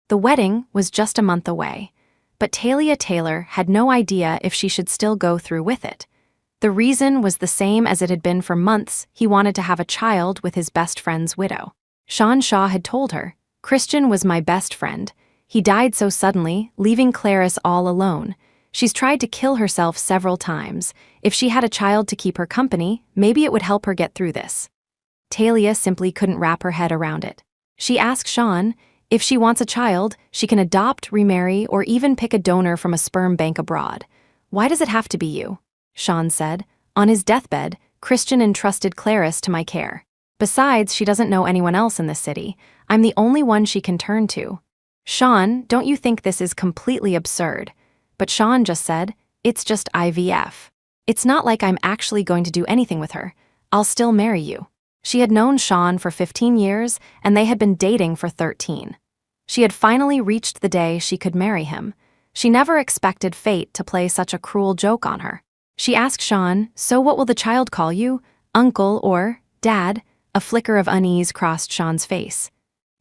The wedding was just a month away, but Talia Taylor had no idea if she should still go through with it. The reason was the same as it had been for months. He wanted to have a child with his best friend's widow. Sean Shaw had told her, "Christian was my best friend. He died so suddenly, leaving Clarice all alone. She's tried to kill herself several times. If she had a child to keep her company, maybe it would help her get through this." Talia simply couldn't wrap her head around it. She asked Sean if she wants a child, she can adopt, remarry, or even pick a donor from a sperm bank abroad. "Why does it have to be you?" Sean said. "On his deathbed, Christian entrusted Clarice to my care. Besides, she doesn't know anyone else in the city. I'm the only one she can turn to." "Sean, don't you think this is completely absurd?" But Sean just said, "It's just IVF. It's not like I'm actually going to do anything with her. I'll still marry you." She had known Sean for 15 years, and they had been dating for 13. She had finally reached the day she could marry him. She never expected fate to play such a cruel joke on her. She asked Sean, "So what will the child call you? Uncle or Dad?" A flicker of unease crossed Sean's face.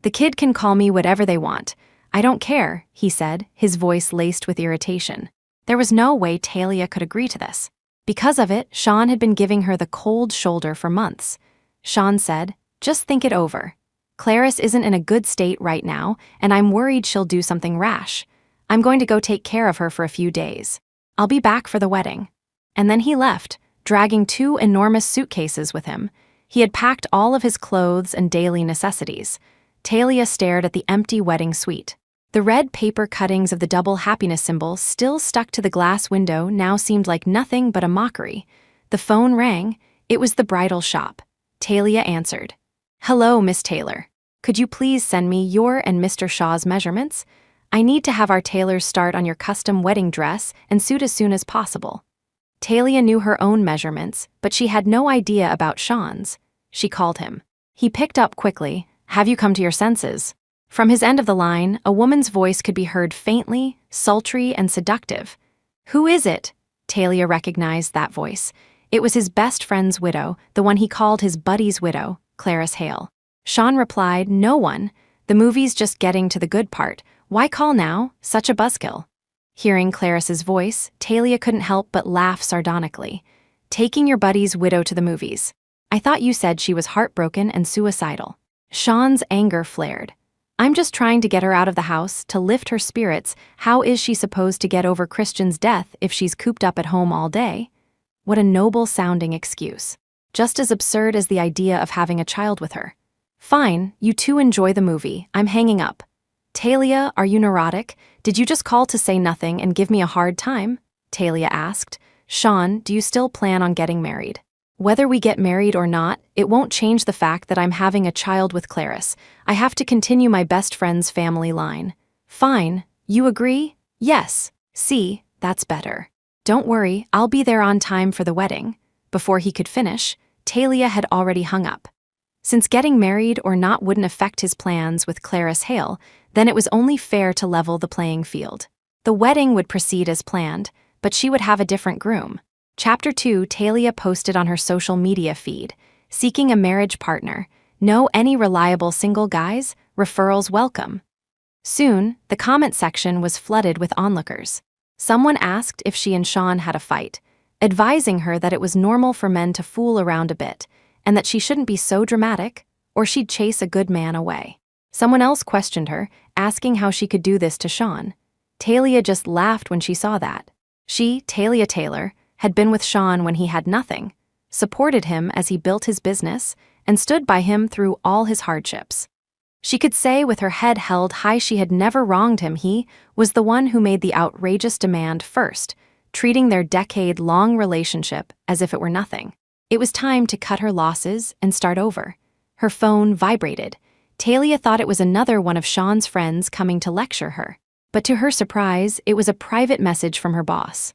"The kid can call me whatever they want. I don't care," he said, his voice laced with irritation. There was no way Talia could agree to this. Because of it, Sean had been giving her the cold shoulder for months. Sean said, "Just think it over. Clarice isn't in a good state right now, and I'm worried she'll do something rash. I'm going to go take care of her for a few days. I'll be back for the wedding." And then he left, dragging 2 enormous suitcases with him. He had packed all of his clothes and daily necessities. Talia stared at the empty wedding suite. The red paper cuttings of the double happiness symbol still stuck to the glass window now seemed like nothing but a mockery. The phone rang. It was the bridal shop. Talia answered. "Hello, Miss Taylor. Could you please send me your and Mr. Shaw's measurements? I need to have our tailors start on your custom wedding dress and suit as soon as possible." Talia knew her own measurements, but she had no idea about Sean's. She called him. He picked up quickly. "Have you come to your senses?" From his end of the line, a woman's voice could be heard faintly, sultry, and seductive. "Who is it?" Talia recognized that voice. It was his best friend's widow, the one he called his buddy's widow, Clarice Hale. Sean replied, "No one. The movie's just getting to the good part. Why call now? Such a buzzkill." Hearing Clarice's voice, Talia couldn't help but laugh sardonically. "Taking your buddy's widow to the movies. I thought you said she was heartbroken and suicidal." Sean's anger flared. "I'm just trying to get her out of the house, to lift her spirits. How is she supposed to get over Christian's death if she's cooped up at home all day?" What a noble-sounding excuse. Just as absurd as the idea of having a child with her. "Fine, you two enjoy the movie. I'm hanging up." "Talia, are you neurotic? Did you just call to say nothing and give me a hard time?" Talia asked. "Sean, do you still plan on getting married?" "Whether we get married or not, it won't change the fact that I'm having a child with Clarice. I have to continue my best friend's family line." "Fine. You agree?" "Yes. See, that's better. Don't worry, I'll be there on time for the wedding." Before he could finish, Talia had already hung up. Since getting married or not wouldn't affect his plans with Clarice Hale, then it was only fair to level the playing field. The wedding would proceed as planned, but she would have a different groom. Chapter 2, Talia posted on her social media feed, "Seeking a marriage partner. Know any reliable single guys? Referrals welcome." Soon, the comment section was flooded with onlookers. Someone asked if she and Sean had a fight, advising her that it was normal for men to fool around a bit, and that she shouldn't be so dramatic, or she'd chase a good man away. Someone else questioned her, asking how she could do this to Sean. Talia just laughed when she saw that. She, Talia Taylor, had been with Sean when he had nothing, supported him as he built his business, and stood by him through all his hardships. She could say with her head held high she had never wronged him. He was the one who made the outrageous demand first, treating their decade-long relationship as if it were nothing. It was time to cut her losses and start over. Her phone vibrated. Talia thought it was another one of Sean's friends coming to lecture her. But to her surprise, it was a private message from her boss.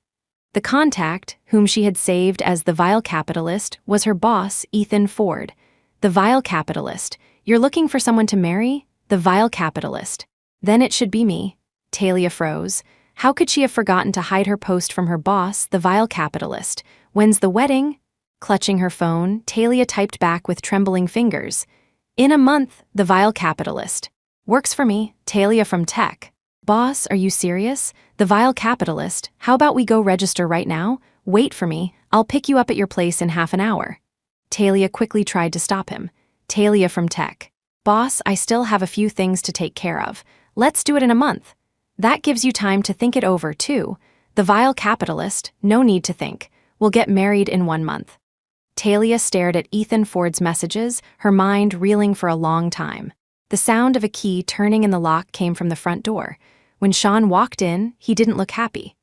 The contact, whom she had saved as the vile capitalist, was her boss, Ethan Ford. "The vile capitalist. You're looking for someone to marry? The vile capitalist. Then it should be me." Talia froze. How could she have forgotten to hide her post from her boss, the vile capitalist? "When's the wedding?" Clutching her phone, Talia typed back with trembling fingers. "In a month, the vile capitalist." Works for me, Talia from Tech. Boss, are you serious? The vile capitalist, how about we go register right now? Wait for me, I'll pick you up at your place in half an hour. Talia quickly tried to stop him. Talia from Tech. Boss, I still have a few things to take care of. Let's do it in a month. That gives you time to think it over, too. The vile capitalist, no need to think. We'll get married in 1 month. Talia stared at Ethan Ford's messages, her mind reeling for a long time. The sound of a key turning in the lock came from the front door. When Sean walked in, he didn't look happy.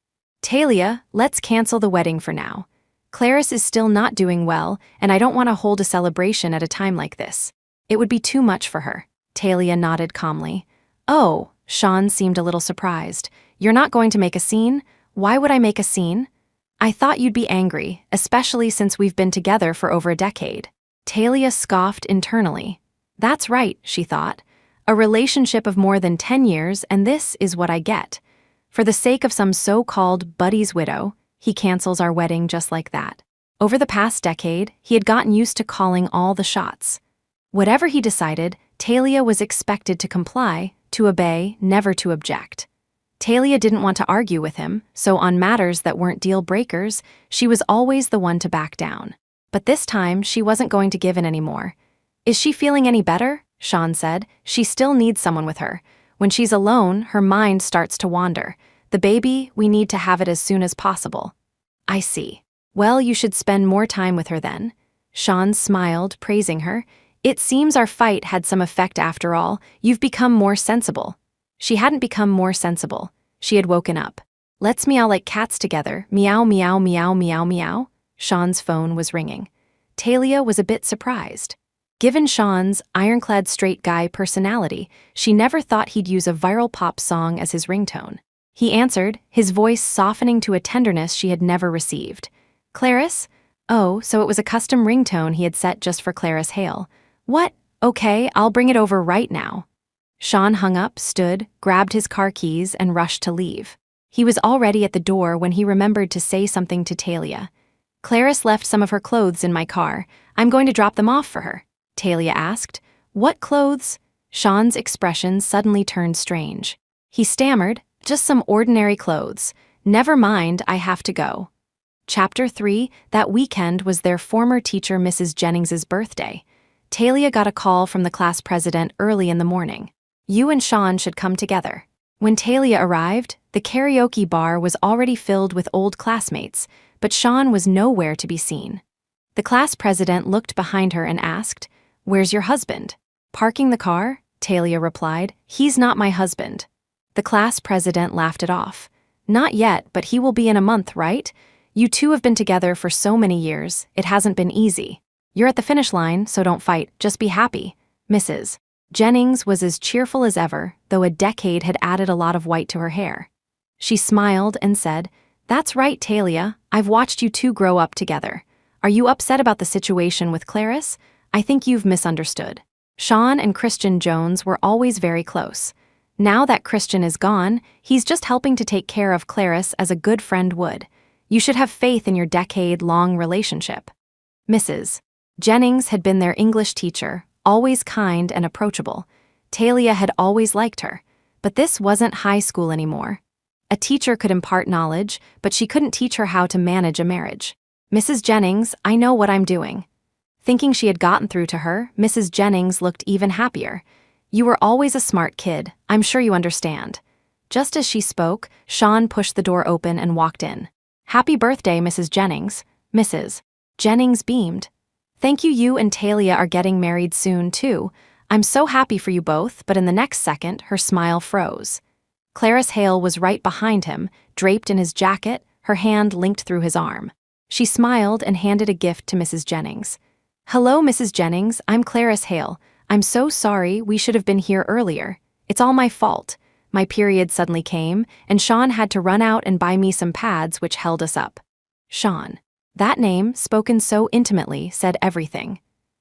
Talia, let's cancel the wedding for now. Clarice is still not doing well, and I don't want to hold a celebration at a time like this. It would be too much for her. Talia nodded calmly. Oh, Sean seemed a little surprised. You're not going to make a scene? Why would I make a scene? I thought you'd be angry, especially since we've been together for over a decade. Talia scoffed internally. That's right, she thought. A relationship of more than 10 years, and this is what I get. For the sake of some so-called buddy's widow, he cancels our wedding just like that. Over the past decade, he had gotten used to calling all the shots. Whatever he decided, Talia was expected to comply, to obey, never to object. Talia didn't want to argue with him, so on matters that weren't deal breakers, she was always the one to back down. But this time, she wasn't going to give in anymore. Is she feeling any better? Sean said. She still needs someone with her. When she's alone, her mind starts to wander. The baby, we need to have it as soon as possible. I see. Well, you should spend more time with her then. Sean smiled, praising her. It seems our fight had some effect after all. You've become more sensible. She hadn't become more sensible. She had woken up. Let's meow like cats together. Meow, meow, meow, meow, meow. Sean's phone was ringing. Talia was a bit surprised. Given Sean's ironclad straight guy personality, she never thought he'd use a viral pop song as his ringtone. He answered, his voice softening to a tenderness she had never received. Clarice? Oh, so it was a custom ringtone he had set just for Clarice Hale. What? Okay, I'll bring it over right now. Sean hung up, stood, grabbed his car keys, and rushed to leave. He was already at the door when he remembered to say something to Talia. Clarice left some of her clothes in my car. I'm going to drop them off for her. Talia asked. What clothes? Sean's expression suddenly turned strange. He stammered, just some ordinary clothes. Never mind, I have to go. Chapter 3, that weekend was their former teacher Mrs. Jennings's birthday. Talia got a call from the class president early in the morning. You and Sean should come together. When Talia arrived, the karaoke bar was already filled with old classmates, but Sean was nowhere to be seen. The class president looked behind her and asked, Where's your husband? Parking the car? Talia replied, He's not my husband. The class president laughed it off. Not yet, but he will be in a month, right? You two have been together for so many years, it hasn't been easy. You're at the finish line, so don't fight, just be happy. Mrs. Jennings was as cheerful as ever, though a decade had added a lot of white to her hair. She smiled and said, That's right, Talia, I've watched you two grow up together. Are you upset about the situation with Clarice? I think you've misunderstood. Sean and Christian Jones were always very close. Now that Christian is gone, he's just helping to take care of Clarice as a good friend would. You should have faith in your decade-long relationship. Mrs. Jennings had been their English teacher, always kind and approachable. Talia had always liked her, but this wasn't high school anymore. A teacher could impart knowledge, but she couldn't teach her how to manage a marriage. Mrs. Jennings, I know what I'm doing. Thinking she had gotten through to her, Mrs. Jennings looked even happier. You were always a smart kid, I'm sure you understand. Just as she spoke, Sean pushed the door open and walked in. Happy birthday, Mrs. Jennings. Mrs. Jennings beamed. Thank you. You and Talia are getting married soon, too. I'm so happy for you both, but in the next second, her smile froze. Clarice Hale was right behind him, draped in his jacket, her hand linked through his arm. She smiled and handed a gift to Mrs. Jennings. Hello, Mrs. Jennings, I'm Clarice Hale. I'm so sorry, we should have been here earlier. It's all my fault. My period suddenly came, and Sean had to run out and buy me some pads which held us up. Sean. That name, spoken so intimately, said everything.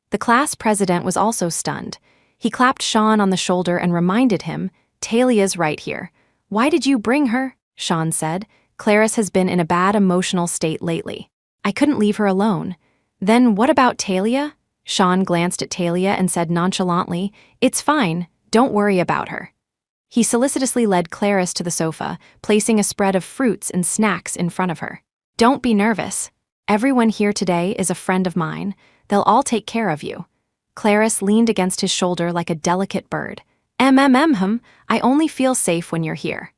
The class president was also stunned. He clapped Sean on the shoulder and reminded him, Talia's right here. Why did you bring her? Sean said. Clarice has been in a bad emotional state lately. I couldn't leave her alone. Then what about Talia? Sean glanced at Talia and said nonchalantly, It's fine, Don't worry about her. He solicitously led Clarice to the sofa, placing a spread of fruits and snacks in front of her. Don't be nervous. Everyone here today is a friend of mine. They'll all take care of you. Clarice leaned against his shoulder like a delicate bird. I only feel safe when you're here.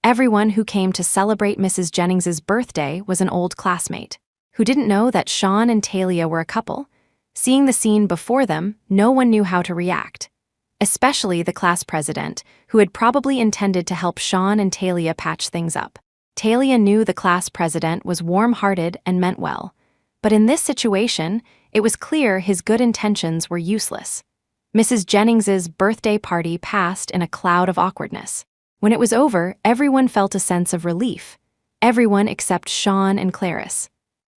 Everyone who came to celebrate Mrs. Jennings's birthday was an old classmate. Who didn't know that Sean and Talia were a couple? Seeing the scene before them, no one knew how to react. Especially the class president, who had probably intended to help Sean and Talia patch things up. Talia knew the class president was warm-hearted and meant well. But in this situation, it was clear his good intentions were useless. Mrs. Jennings's birthday party passed in a cloud of awkwardness. When it was over, everyone felt a sense of relief. Everyone except Sean and Clarice.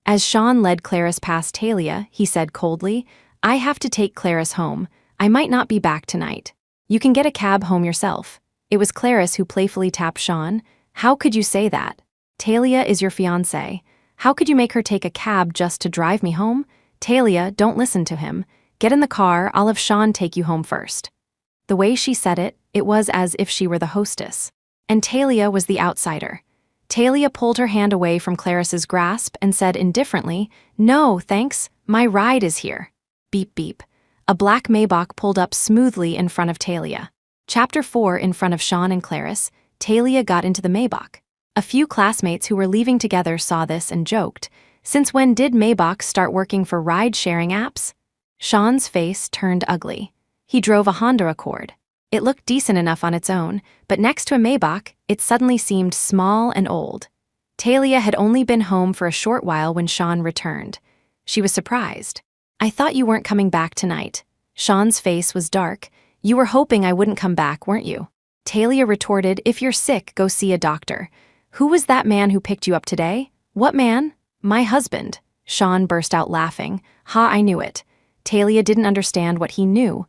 As Sean led Clarice past Talia, he said coldly, "I have to take Clarice home. I might not be back tonight. You can get a cab home yourself." It was Clarice who playfully tapped Sean. "How could you say that? Talia is your fiancée. How could you make her take a cab just to drive me home? Talia, don't listen to him. Get in the car, I'll have Sean take you home first." The way she said it, it was as if she were the hostess. And Talia was the outsider. Talia pulled her hand away from Clarice's grasp and said indifferently, "No, thanks, my ride is here." Beep beep. A black Maybach pulled up smoothly in front of Talia. Chapter 4. In front of Sean and Clarice, Talia got into the Maybach. A few classmates who were leaving together saw this and joked, "Since when did Maybach start working for ride-sharing apps?" Sean's face turned ugly. He drove a Honda Accord. It looked decent enough on its own, but next to a Maybach, it suddenly seemed small and old. Talia had only been home for a short while when Sean returned. She was surprised. "I thought you weren't coming back tonight." Sean's face was dark. "You were hoping I wouldn't come back, weren't you?" Talia retorted, "If you're sick, go see a doctor." "Who was that man who picked you up today?" "What man?" "My husband." Sean burst out laughing. "Ha, I knew it." Talia didn't understand what he knew.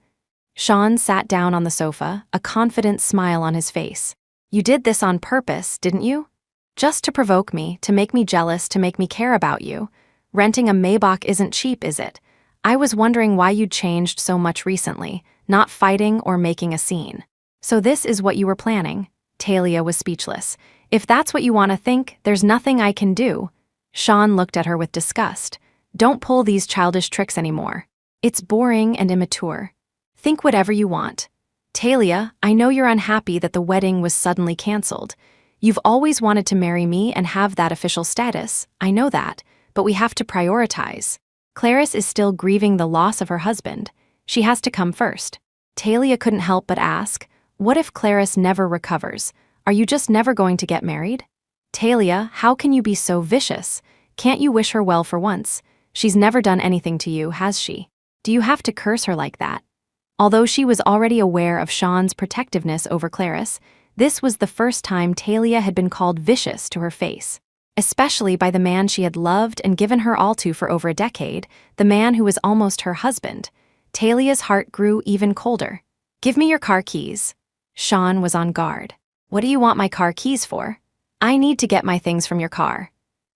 Sean sat down on the sofa, a confident smile on his face. "You did this on purpose, didn't you? Just to provoke me, to make me jealous, to make me care about you. Renting a Maybach isn't cheap, is it? I was wondering why you'd changed so much recently, not fighting or making a scene. So this is what you were planning?" Talia was speechless. "If that's what you want to think, there's nothing I can do." Sean looked at her with disgust. "Don't pull these childish tricks anymore. It's boring and immature. Think whatever you want. Talia, I know you're unhappy that the wedding was suddenly canceled. You've always wanted to marry me and have that official status, I know that, but we have to prioritize. Clarice is still grieving the loss of her husband. She has to come first." Talia couldn't help but ask, "What if Clarice never recovers? Are you just never going to get married?" "Talia, how can you be so vicious? Can't you wish her well for once? She's never done anything to you, has she? Do you have to curse her like that?" Although she was already aware of Sean's protectiveness over Clarice, this was the first time Talia had been called vicious to her face. Especially by the man she had loved and given her all to for over a decade, the man who was almost her husband. Talia's heart grew even colder. "Give me your car keys." Sean was on guard. "What do you want my car keys for?" "I need to get my things from your car."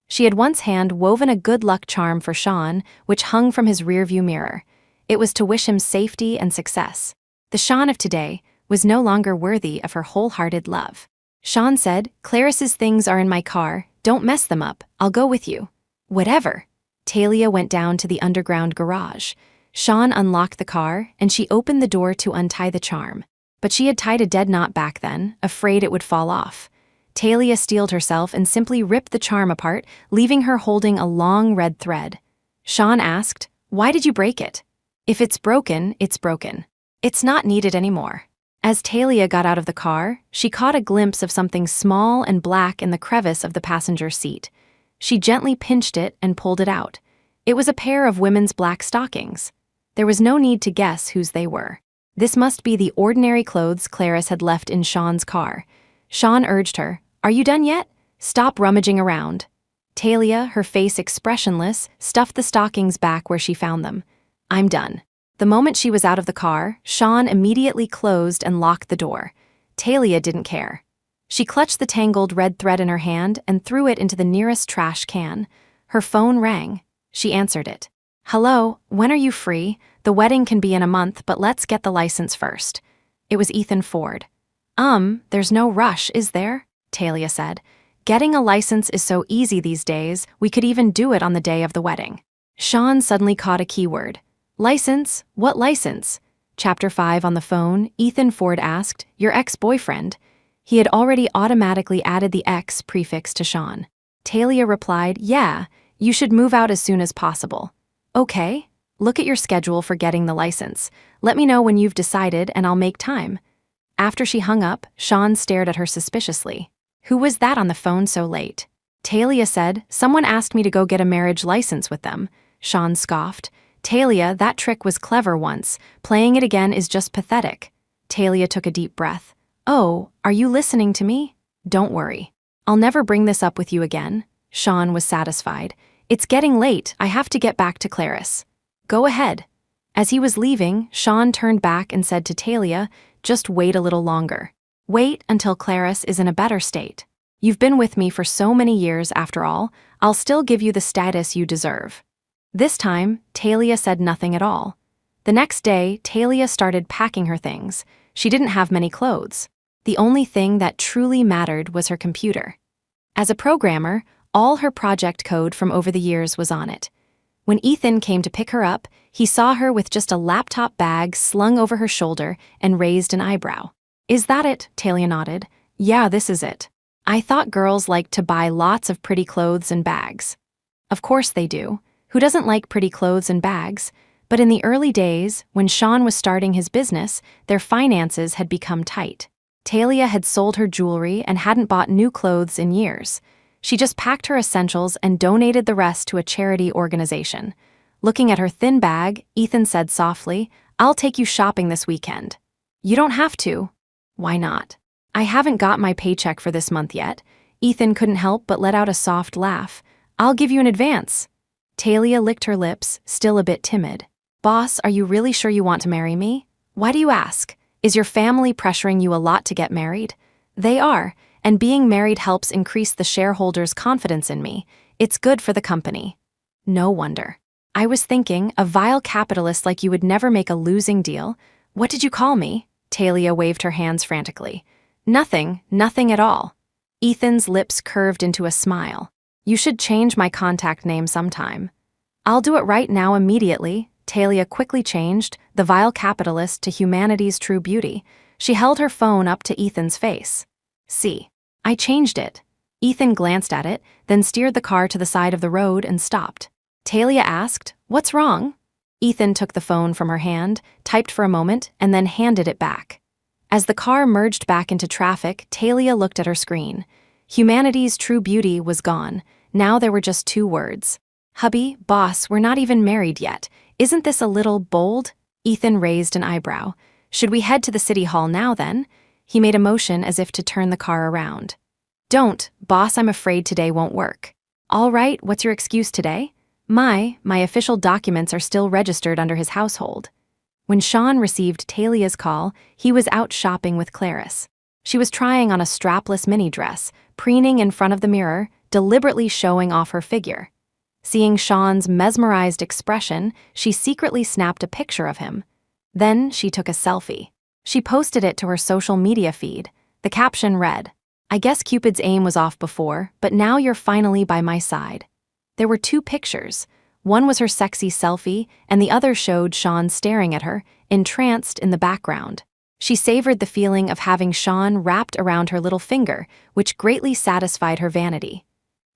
She had once hand-woven a good luck charm for Sean, which hung from his rearview mirror. It was to wish him safety and success. The Sean of today was no longer worthy of her wholehearted love. Sean said, "Clarice's things are in my car. Don't mess them up. I'll go with you." "Whatever." Talia went down to the underground garage. Sean unlocked the car, and she opened the door to untie the charm. But she had tied a dead knot back then, afraid it would fall off. Talia steeled herself and simply ripped the charm apart, leaving her holding a long red thread. Sean asked, "Why did you break it?" "If it's broken, it's broken. It's not needed anymore." As Talia got out of the car, she caught a glimpse of something small and black in the crevice of the passenger seat. She gently pinched it and pulled it out. It was a pair of women's black stockings. There was no need to guess whose they were. This must be the ordinary clothes Clarice had left in Sean's car. Sean urged her, "Are you done yet? Stop rummaging around." Talia, her face expressionless, stuffed the stockings back where she found them. "I'm done." The moment she was out of the car, Sean immediately closed and locked the door. Talia didn't care. She clutched the tangled red thread in her hand and threw it into the nearest trash can. Her phone rang. She answered it. "Hello, when are you free? The wedding can be in a month, but let's get the license first." It was Ethan Ford. There's no rush, is there? Talia said. Getting a license is so easy these days, we could even do it on the day of the wedding. Sean suddenly caught a keyword. License? What license? Chapter 5 on the phone, Ethan Ford asked, your ex-boyfriend. He had already automatically added the ex prefix to Sean. Talia replied, yeah, you should move out as soon as possible. Okay, look at your schedule for getting the license. Let me know when you've decided and I'll make time. After she hung up, Sean stared at her suspiciously. Who was that on the phone so late? Talia said, someone asked me to go get a marriage license with them. Sean scoffed. Talia, that trick was clever once. Playing it again is just pathetic. Talia took a deep breath. Oh, are you listening to me? Don't worry. I'll never bring this up with you again. Sean was satisfied. It's getting late, I have to get back to Clarice. Go ahead. As he was leaving, Sean turned back and said to Talia, just wait a little longer. Wait until Clarice is in a better state. You've been with me for so many years after all, I'll still give you the status you deserve. This time, Talia said nothing at all. The next day, Talia started packing her things. She didn't have many clothes. The only thing that truly mattered was her computer. As a programmer, all her project code from over the years was on it. When Ethan came to pick her up, he saw her with just a laptop bag slung over her shoulder and raised an eyebrow. Is that it? Talia nodded. Yeah, this is it. I thought girls liked to buy lots of pretty clothes and bags. Of course they do. Who doesn't like pretty clothes and bags? But in the early days, when Sean was starting his business, their finances had become tight. Talia had sold her jewelry and hadn't bought new clothes in years. She just packed her essentials and donated the rest to a charity organization. Looking at her thin bag, Ethan said softly, I'll take you shopping this weekend. You don't have to. Why not? I haven't got my paycheck for this month yet. Ethan couldn't help but let out a soft laugh. I'll give you an advance. Talia licked her lips, still a bit timid. Boss, are you really sure you want to marry me? Why do you ask? Is your family pressuring you a lot to get married? They are, and being married helps increase the shareholders' confidence in me. It's good for the company. No wonder. I was thinking, a vile capitalist like you would never make a losing deal. What did you call me? Talia waved her hands frantically. Nothing at all. Ethan's lips curved into a smile. You should change my contact name sometime. I'll do it right now immediately. Talia quickly changed the vile capitalist to humanity's true beauty. She held her phone up to Ethan's face. See, I changed it. Ethan glanced at it, then steered the car to the side of the road and stopped. Talia asked, what's wrong? Ethan took the phone from her hand, typed for a moment, and then handed it back. As the car merged back into traffic, Talia looked at her screen. Humanity's true beauty was gone. Now there were just 2 words. Hubby, boss, we're not even married yet. Isn't this a little bold? Ethan raised an eyebrow. Should we head to the city hall now then? He made a motion as if to turn the car around. Don't, boss, I'm afraid today won't work. All right, what's your excuse today? My official documents are still registered under his household. When Sean received Talia's call, he was out shopping with Clarice. She was trying on a strapless mini dress, preening in front of the mirror, deliberately showing off her figure. Seeing Sean's mesmerized expression, she secretly snapped a picture of him. Then she took a selfie. She posted it to her social media feed. The caption read, I guess Cupid's aim was off before, but now you're finally by my side. There were 2 pictures. One was her sexy selfie, and the other showed Sean staring at her, entranced in the background. She savored the feeling of having Sean wrapped around her little finger, which greatly satisfied her vanity.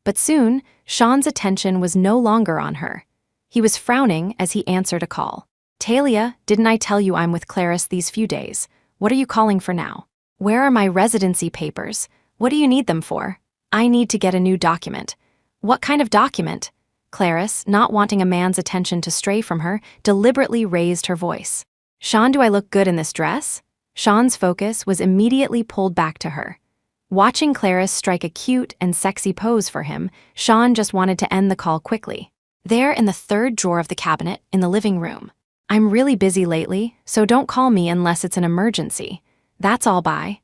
But soon, Sean's attention was no longer on her. He was frowning as he answered a call. Talia, didn't I tell you I'm with Clarice these few days? What are you calling for now? Where are my residency papers? What do you need them for? I need to get a new document. What kind of document? Clarice, not wanting a man's attention to stray from her, deliberately raised her voice. Sean, do I look good in this dress? Sean's focus was immediately pulled back to her. Watching Clarice strike a cute and sexy pose for him, Sean just wanted to end the call quickly. There in the 3rd drawer of the cabinet in the living room. I'm really busy lately, so don't call me unless it's an emergency. That's all, bye.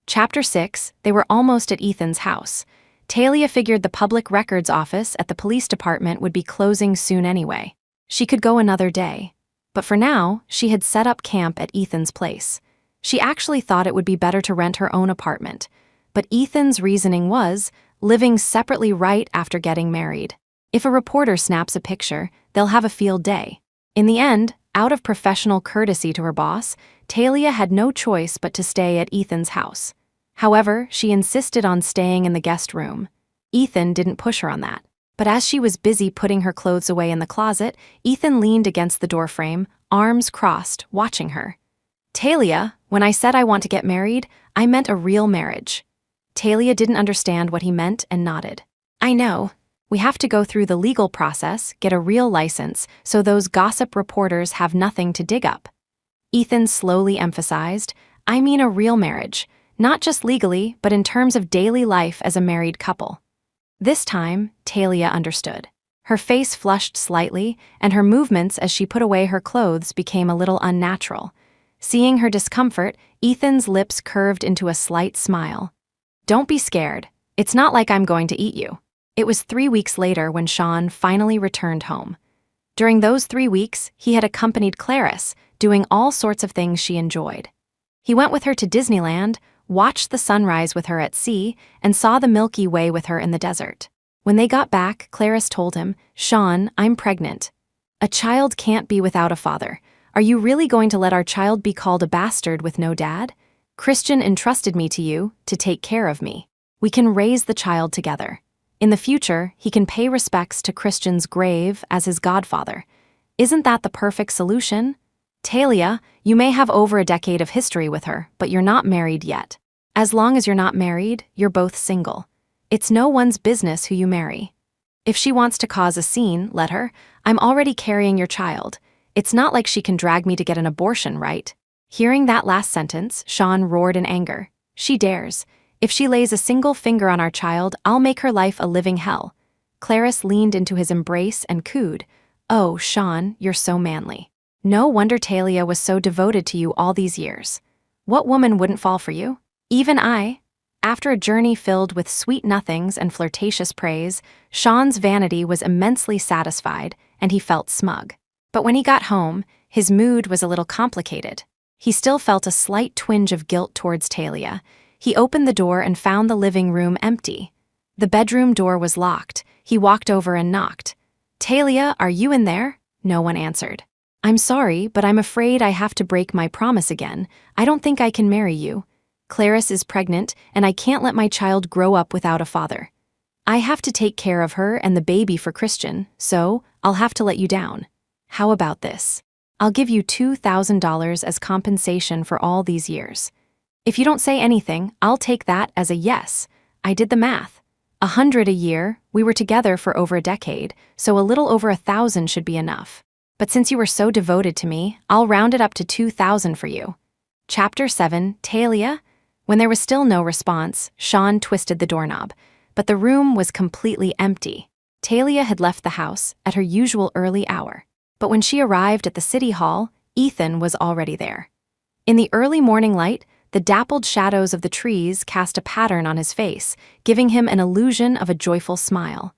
Chapter 6, they were almost at Ethan's house. Talia figured the public records office at the police department would be closing soon anyway. She could go another day. But for now, she had set up camp at Ethan's place. She actually thought it would be better to rent her own apartment. But Ethan's reasoning was, living separately right after getting married. If a reporter snaps a picture, they'll have a field day. In the end, out of professional courtesy to her boss, Talia had no choice but to stay at Ethan's house. However, she insisted on staying in the guest room. Ethan didn't push her on that. But as she was busy putting her clothes away in the closet, Ethan leaned against the doorframe, arms crossed, watching her. "Talia, when I said I want to get married, I meant a real marriage." Talia didn't understand what he meant and nodded. "I know. We have to go through the legal process, get a real license, so those gossip reporters have nothing to dig up." Ethan slowly emphasized, "I mean a real marriage, not just legally, but in terms of daily life as a married couple." This time, Talia understood. Her face flushed slightly, and her movements as she put away her clothes became a little unnatural. Seeing her discomfort, Ethan's lips curved into a slight smile. "Don't be scared. It's not like I'm going to eat you." It was 3 weeks later when Sean finally returned home. During those 3 weeks, he had accompanied Clarice, doing all sorts of things she enjoyed. He went with her to Disneyland, watched the sunrise with her at sea, and saw the Milky Way with her in the desert. When they got back, Clarice told him, "Sean, I'm pregnant. A child can't be without a father. Are you really going to let our child be called a bastard with no dad? Christian entrusted me to you to take care of me. We can raise the child together. In the future, he can pay respects to Christian's grave as his godfather. Isn't that the perfect solution? Talia, you may have over a decade of history with her, but you're not married yet. As long as you're not married, you're both single. It's no one's business who you marry. If she wants to cause a scene, let her. I'm already carrying your child. It's not like she can drag me to get an abortion, right?" Hearing that last sentence, Sean roared in anger. "She dares. If she lays a single finger on our child, I'll make her life a living hell." Clarice leaned into his embrace and cooed, "Oh, Sean, you're so manly. No wonder Talia was so devoted to you all these years. What woman wouldn't fall for you? Even I." After a journey filled with sweet nothings and flirtatious praise, Sean's vanity was immensely satisfied, and he felt smug. But when he got home, his mood was a little complicated. He still felt a slight twinge of guilt towards Talia. He opened the door and found the living room empty. The bedroom door was locked. He walked over and knocked. "Talia, are you in there?" No one answered. "I'm sorry, but I'm afraid I have to break my promise again. I don't think I can marry you. Clarice is pregnant, and I can't let my child grow up without a father. I have to take care of her and the baby for Christian, so I'll have to let you down. How about this? I'll give you $2,000 as compensation for all these years. If you don't say anything, I'll take that as a yes. I did the math. 100 a year, we were together for over a decade, so a little over 1,000 should be enough. But since you were so devoted to me, I'll round it up to 2,000 for you." Chapter 7, Talia? When there was still no response, Sean twisted the doorknob, but the room was completely empty. Talia had left the house at her usual early hour, but when she arrived at the city hall, Ethan was already there. In the early morning light, the dappled shadows of the trees cast a pattern on his face, giving him an illusion of a joyful smile.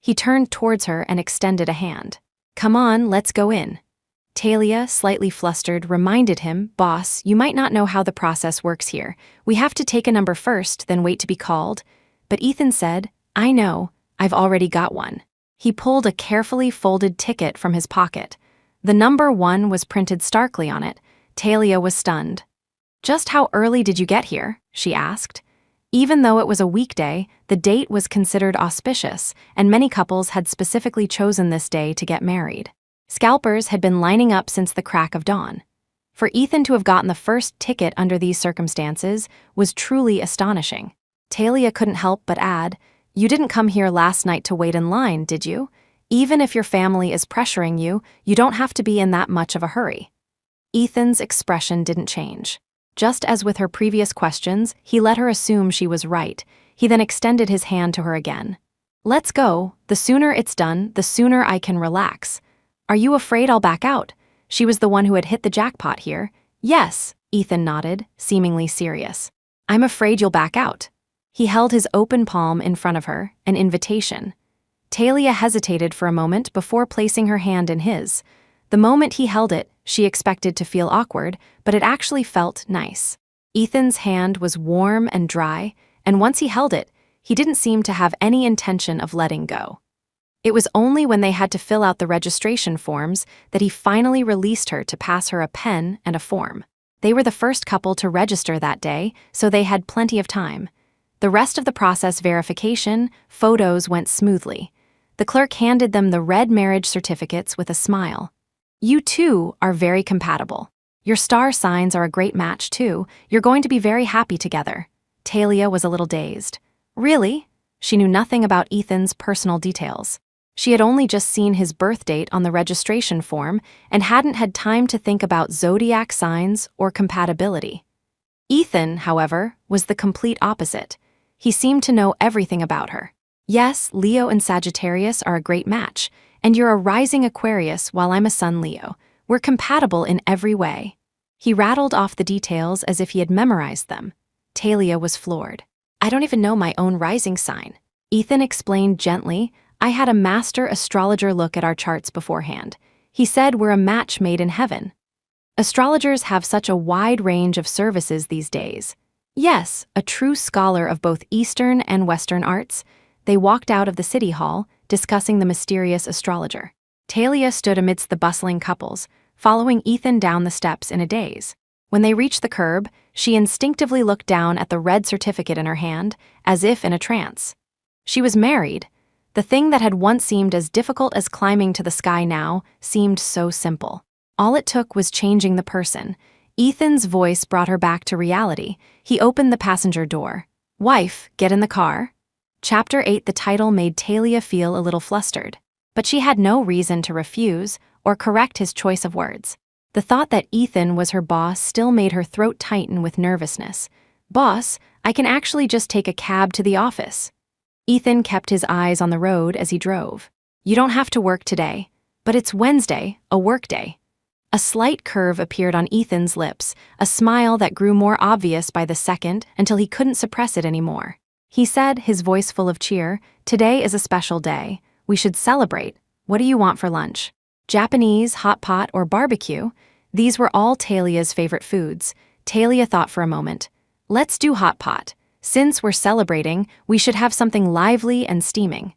He turned towards her and extended a hand. "Come on, let's go in." Talia, slightly flustered, reminded him, "Boss, you might not know how the process works here. We have to take a number first, then wait to be called." But Ethan said, "I know, I've already got one." He pulled a carefully folded ticket from his pocket. The number 1 was printed starkly on it. Talia was stunned. "Just how early did you get here?" she asked. Even though it was a weekday, the date was considered auspicious, and many couples had specifically chosen this day to get married. Scalpers had been lining up since the crack of dawn. For Ethan to have gotten the first ticket under these circumstances was truly astonishing. Talia couldn't help but add, "You didn't come here last night to wait in line, did you? Even if your family is pressuring you, you don't have to be in that much of a hurry." Ethan's expression didn't change. Just as with her previous questions, he let her assume she was right. He then extended his hand to her again. "Let's go. The sooner it's done, the sooner I can relax. Are you afraid I'll back out?" She was the one who had hit the jackpot here. "Yes," Ethan nodded, seemingly serious. "I'm afraid you'll back out." He held his open palm in front of her, an invitation. Talia hesitated for a moment before placing her hand in his. The moment he held it, she expected to feel awkward, but it actually felt nice. Ethan's hand was warm and dry, and once he held it, he didn't seem to have any intention of letting go. It was only when they had to fill out the registration forms that he finally released her to pass her a pen and a form. They were the first couple to register that day, so they had plenty of time. The rest of the process verification, photos went smoothly. The clerk handed them the red marriage certificates with a smile. You two are very compatible. Your star signs are a great match too. You're going to be very happy together. Talia was a little dazed. Really? She knew nothing about Ethan's personal details. She had only just seen his birth date on the registration form and hadn't had time to think about zodiac signs or compatibility. Ethan, however, was the complete opposite. He seemed to know everything about her. Yes, Leo and Sagittarius are a great match, and you're a rising Aquarius while I'm a Sun Leo. We're compatible in every way. He rattled off the details as if he had memorized them. Talia was floored. I don't even know my own rising sign. Ethan explained gently. I had a master astrologer look at our charts beforehand. He said we're a match made in heaven. Astrologers have such a wide range of services these days. Yes, a true scholar of both Eastern and Western arts. They walked out of the city hall, discussing the mysterious astrologer. Talia stood amidst the bustling couples, following Ethan down the steps in a daze. When they reached the curb, she instinctively looked down at the red certificate in her hand, as if in a trance. She was married. The thing that had once seemed as difficult as climbing to the sky now seemed so simple. All it took was changing the person. Ethan's voice brought her back to reality. He opened the passenger door. Wife, get in the car. Chapter 8. The title made Talia feel a little flustered, but she had no reason to refuse or correct his choice of words. The thought that Ethan was her boss still made her throat tighten with nervousness. Boss, I can actually just take a cab to the office. Ethan kept his eyes on the road as he drove. You don't have to work today, but it's Wednesday, a work day. A slight curve appeared on Ethan's lips, a smile that grew more obvious by the second until he couldn't suppress it anymore. He said, his voice full of cheer, today is a special day. We should celebrate. What do you want for lunch? Japanese, hot pot, or barbecue? These were all Talia's favorite foods. Talia thought for a moment. Let's do hot pot. Since we're celebrating, we should have something lively and steaming.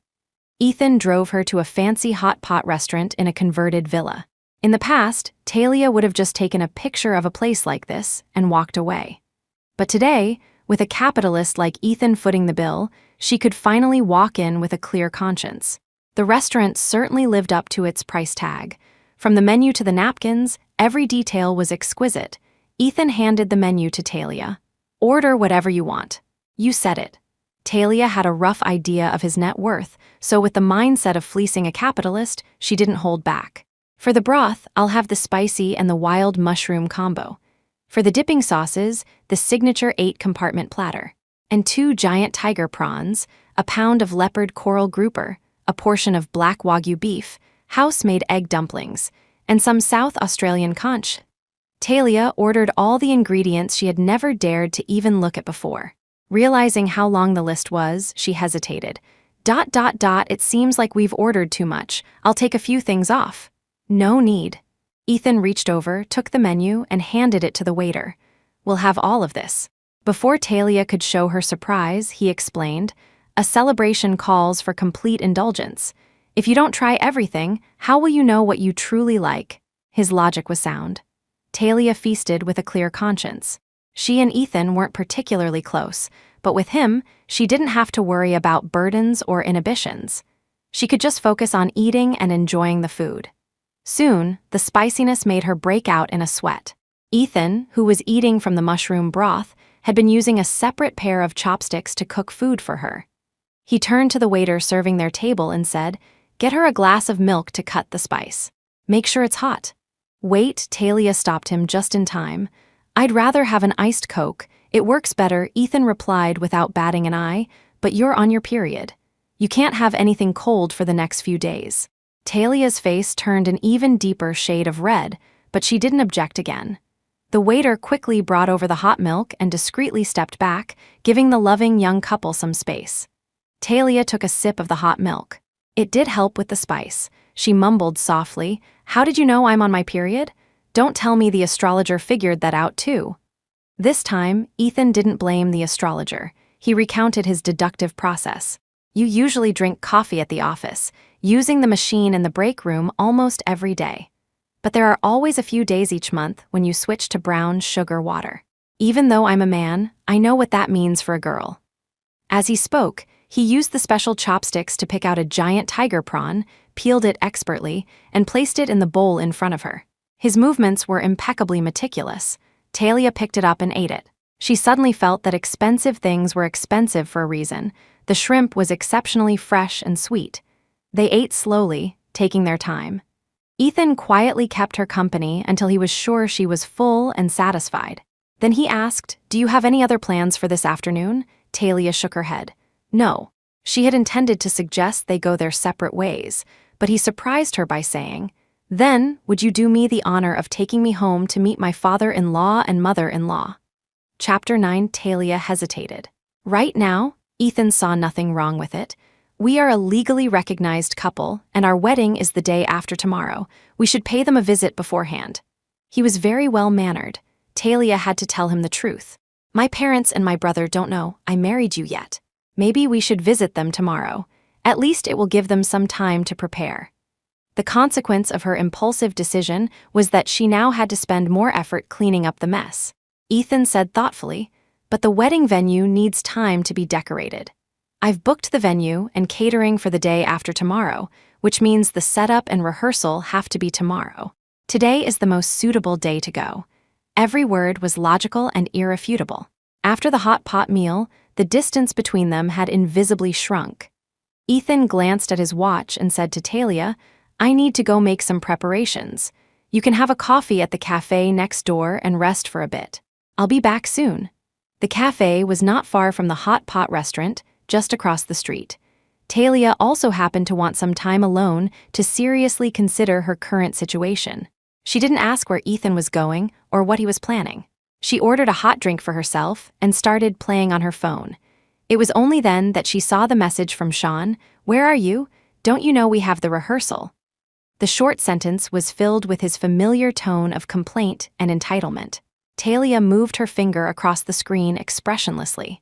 Ethan drove her to a fancy hot pot restaurant in a converted villa. In the past, Talia would have just taken a picture of a place like this and walked away. But today, with a capitalist like Ethan footing the bill, she could finally walk in with a clear conscience. The restaurant certainly lived up to its price tag. From the menu to the napkins, every detail was exquisite. Ethan handed the menu to Talia. Order whatever you want. You said it. Talia had a rough idea of his net worth, so with the mindset of fleecing a capitalist, she didn't hold back. For the broth, I'll have the spicy and the wild mushroom combo. For the dipping sauces, the signature 8-compartment platter. And 2 giant tiger prawns, a pound of leopard coral grouper, a portion of black Wagyu beef, house-made egg dumplings, and some South Australian conch. Talia ordered all the ingredients she had never dared to even look at before. Realizing how long the list was, she hesitated. It seems like we've ordered too much. I'll take a few things off. No need. Ethan reached over, took the menu, and handed it to the waiter. We'll have all of this. Before Talia could show her surprise, he explained, a celebration calls for complete indulgence. If you don't try everything, how will you know what you truly like? His logic was sound. Talia feasted with a clear conscience. She and Ethan weren't particularly close, but with him, she didn't have to worry about burdens or inhibitions. She could just focus on eating and enjoying the food. Soon, the spiciness made her break out in a sweat. Ethan, who was eating from the mushroom broth, had been using a separate pair of chopsticks to cook food for her. He turned to the waiter serving their table and said, "Get her a glass of milk to cut the spice. Make sure it's hot." Wait, Talia stopped him just in time. I'd rather have an iced Coke. It works better, Ethan replied without batting an eye, but you're on your period. You can't have anything cold for the next few days. Talia's face turned an even deeper shade of red, but she didn't object again. The waiter quickly brought over the hot milk and discreetly stepped back, giving the loving young couple some space. Talia took a sip of the hot milk. It did help with the spice. She mumbled softly, "How did you know I'm on my period? Don't tell me the astrologer figured that out too." This time, Ethan didn't blame the astrologer. He recounted his deductive process. "You usually drink coffee at the office, using the machine in the break room almost every day. But there are always a few days each month when you switch to brown sugar water. Even though I'm a man, I know what that means for a girl." As he spoke, he used the special chopsticks to pick out a giant tiger prawn, peeled it expertly, and placed it in the bowl in front of her. His movements were impeccably meticulous. Talia picked it up and ate it. She suddenly felt that expensive things were expensive for a reason. The shrimp was exceptionally fresh and sweet. They ate slowly, taking their time. Ethan quietly kept her company until he was sure she was full and satisfied. Then he asked, "Do you have any other plans for this afternoon?" Talia shook her head. No. She had intended to suggest they go their separate ways, but he surprised her by saying, "Then, would you do me the honor of taking me home to meet my father-in-law and mother-in-law?" Chapter 9. Talia hesitated. Right now, Ethan saw nothing wrong with it. "We are a legally recognized couple, and our wedding is the day after tomorrow. We should pay them a visit beforehand." He was very well-mannered. Talia had to tell him the truth. "My parents and my brother don't know I married you yet. Maybe we should visit them tomorrow. At least it will give them some time to prepare." The consequence of her impulsive decision was that she now had to spend more effort cleaning up the mess. Ethan said thoughtfully, "But the wedding venue needs time to be decorated. I've booked the venue and catering for the day after tomorrow, which means the setup and rehearsal have to be tomorrow. Today is the most suitable day to go." Every word was logical and irrefutable. After the hot pot meal, the distance between them had invisibly shrunk. Ethan glanced at his watch and said to Talia, "I need to go make some preparations. You can have a coffee at the cafe next door and rest for a bit. I'll be back soon." The cafe was not far from the hot pot restaurant, just across the street. Talia also happened to want some time alone to seriously consider her current situation. She didn't ask where Ethan was going or what he was planning. She ordered a hot drink for herself and started playing on her phone. It was only then that she saw the message from Sean, "Where are you? Don't you know we have the rehearsal?" The short sentence was filled with his familiar tone of complaint and entitlement. Talia moved her finger across the screen expressionlessly.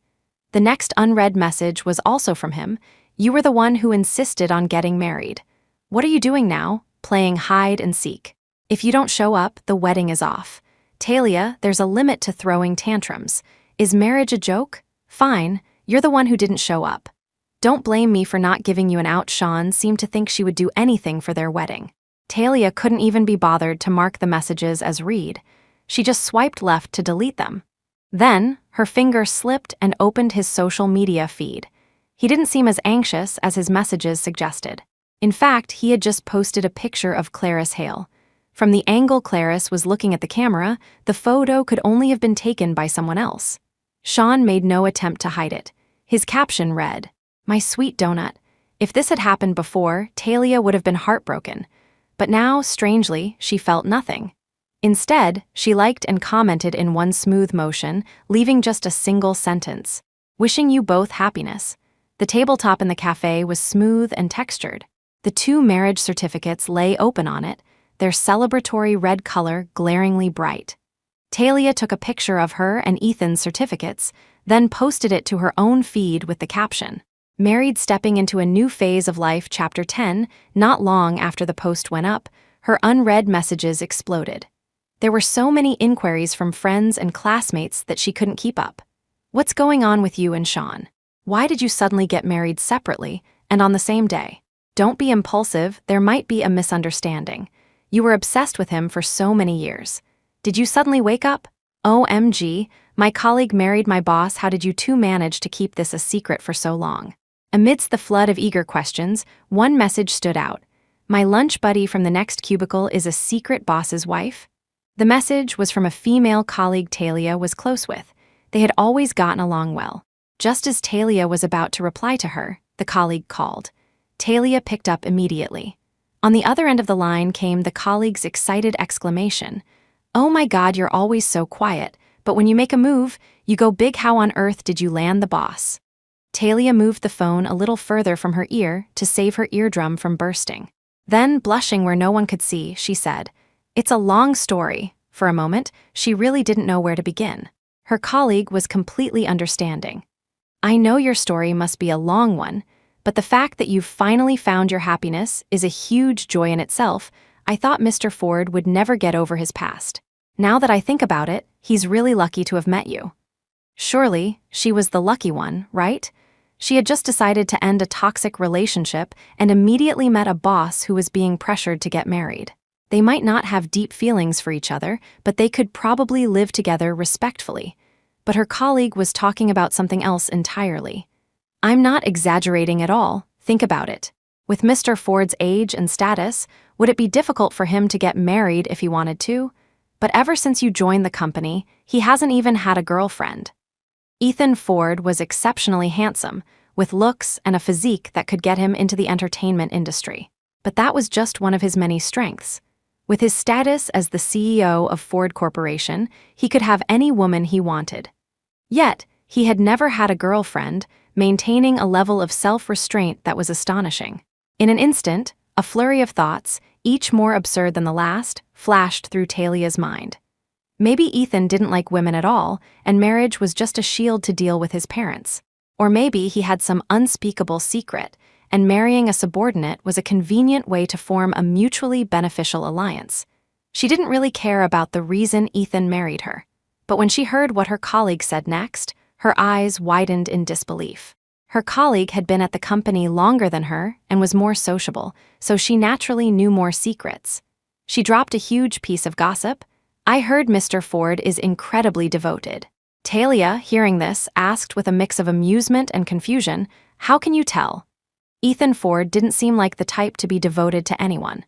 The next unread message was also from him. "You were the one who insisted on getting married. What are you doing now? Playing hide and seek. If you don't show up, the wedding is off. Talia, there's a limit to throwing tantrums. Is marriage a joke? Fine, you're the one who didn't show up. Don't blame me for not giving you an out." Sean seemed to think she would do anything for their wedding. Talia couldn't even be bothered to mark the messages as read. She just swiped left to delete them. Then, her finger slipped and opened his social media feed. He didn't seem as anxious as his messages suggested. In fact, he had just posted a picture of Clarice Hale. From the angle Clarice was looking at the camera, the photo could only have been taken by someone else. Sean made no attempt to hide it. His caption read, "My sweet donut." If this had happened before, Talia would have been heartbroken. But now, strangely, she felt nothing. Instead, she liked and commented in one smooth motion, leaving just a single sentence. "Wishing you both happiness." The tabletop in the cafe was smooth and textured. The 2 marriage certificates lay open on it, their celebratory red color glaringly bright. Talia took a picture of her and Ethan's certificates, then posted it to her own feed with the caption, "Married stepping into a new phase of life, Chapter 10. Not long after the post went up, her unread messages exploded. There were so many inquiries from friends and classmates that she couldn't keep up. "What's going on with you and Sean? Why did you suddenly get married separately and on the same day? Don't be impulsive, there might be a misunderstanding. You were obsessed with him for so many years. Did you suddenly wake up? OMG, my colleague married my boss. How did you two manage to keep this a secret for so long?" Amidst the flood of eager questions, one message stood out. "My lunch buddy from the next cubicle is a secret boss's wife?" The message was from a female colleague Talia was close with. They had always gotten along well. Just as Talia was about to reply to her, the colleague called. Talia picked up immediately. On the other end of the line came the colleague's excited exclamation. "Oh my God, you're always so quiet, but when you make a move, you go big. How on earth did you land the boss?" Talia moved the phone a little further from her ear to save her eardrum from bursting. Then, blushing where no one could see, she said, "It's a long story." For a moment, she really didn't know where to begin. Her colleague was completely understanding. "I know your story must be a long one, but the fact that you've finally found your happiness is a huge joy in itself. I thought Mr. Ford would never get over his past. Now that I think about it, he's really lucky to have met you." Surely, she was the lucky one, right? She had just decided to end a toxic relationship and immediately met a boss who was being pressured to get married. They might not have deep feelings for each other, but they could probably live together respectfully. But her colleague was talking about something else entirely. "I'm not exaggerating at all, think about it. With Mr. Ford's age and status, would it be difficult for him to get married if he wanted to? But ever since you joined the company, he hasn't even had a girlfriend." Ethan Ford was exceptionally handsome, with looks and a physique that could get him into the entertainment industry. But that was just one of his many strengths. With his status as the CEO of Ford Corporation, he could have any woman he wanted. Yet, he had never had a girlfriend, maintaining a level of self-restraint that was astonishing. In an instant, a flurry of thoughts, each more absurd than the last, flashed through Talia's mind. Maybe Ethan didn't like women at all, and marriage was just a shield to deal with his parents. Or maybe he had some unspeakable secret, and marrying a subordinate was a convenient way to form a mutually beneficial alliance. She didn't really care about the reason Ethan married her. But when she heard what her colleague said next, her eyes widened in disbelief. Her colleague had been at the company longer than her and was more sociable, so she naturally knew more secrets. She dropped a huge piece of gossip. "I heard Mr. Ford is incredibly devoted." Talia, hearing this, asked with a mix of amusement and confusion, "How can you tell?" Ethan Ford didn't seem like the type to be devoted to anyone.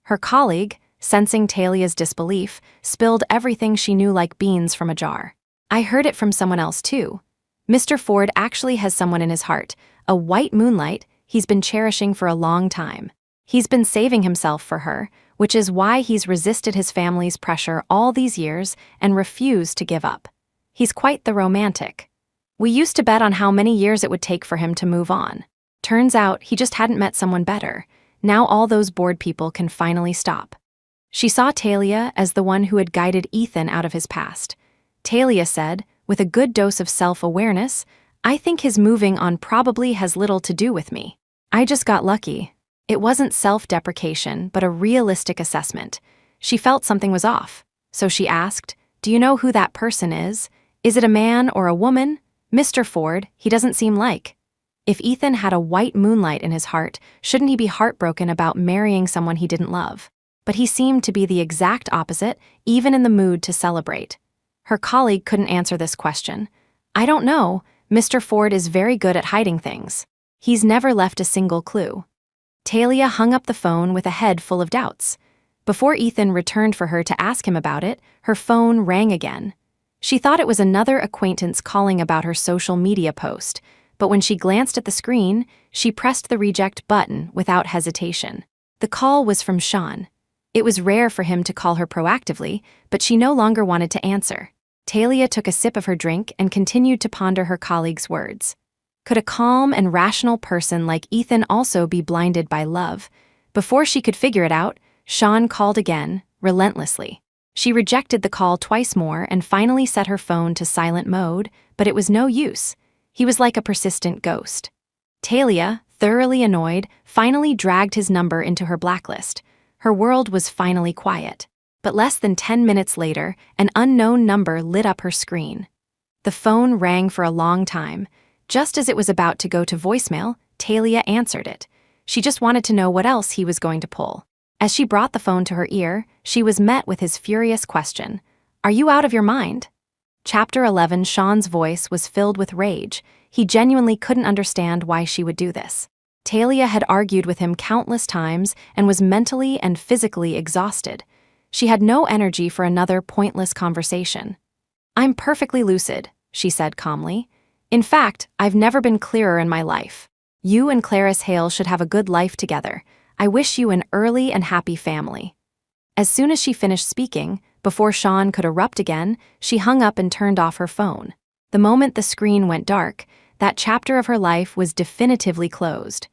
Her colleague, sensing Talia's disbelief, spilled everything she knew like beans from a jar. "I heard it from someone else too. Mr. Ford actually has someone in his heart, a white moonlight he's been cherishing for a long time. He's been saving himself for her, which is why he's resisted his family's pressure all these years and refused to give up. He's quite the romantic. We used to bet on how many years it would take for him to move on. Turns out he just hadn't met someone better. Now all those bored people can finally stop." She saw Talia as the one who had guided Ethan out of his past. Talia said, with a good dose of self-awareness, "I think his moving on probably has little to do with me. I just got lucky." It wasn't self-deprecation, but a realistic assessment. She felt something was off, so she asked, "Do you know who that person is? Is it a man or a woman? Mr. Ford, he doesn't seem like." If Ethan had a white moonlight in his heart, shouldn't he be heartbroken about marrying someone he didn't love? But he seemed to be the exact opposite, even in the mood to celebrate. Her colleague couldn't answer this question. "I don't know. Mr. Ford is very good at hiding things. He's never left a single clue." Talia hung up the phone with a head full of doubts. Before Ethan returned for her to ask him about it, her phone rang again. She thought it was another acquaintance calling about her social media post, but when she glanced at the screen, she pressed the reject button without hesitation. The call was from Sean. It was rare for him to call her proactively, but she no longer wanted to answer. Talia took a sip of her drink and continued to ponder her colleague's words. Could a calm and rational person like Ethan also be blinded by love? Before she could figure it out, Sean called again, relentlessly. She rejected the call twice more and finally set her phone to silent mode, but it was no use. He was like a persistent ghost. Talia, thoroughly annoyed, finally dragged his number into her blacklist. Her world was finally quiet. But less than 10 minutes later, an unknown number lit up her screen. The phone rang for a long time. Just as it was about to go to voicemail, Talia answered it. She just wanted to know what else he was going to pull. As she brought the phone to her ear, she was met with his furious question, "Are you out of your mind?" Chapter 11. Sean's voice was filled with rage. He genuinely couldn't understand why she would do this. Talia had argued with him countless times and was mentally and physically exhausted. She had no energy for another pointless conversation. "I'm perfectly lucid," she said calmly. "In fact, I've never been clearer in my life. You and Clarice Hale should have a good life together. I wish you an early and happy family." As soon as she finished speaking, before Sean could erupt again, she hung up and turned off her phone. The moment the screen went dark, that chapter of her life was definitively closed.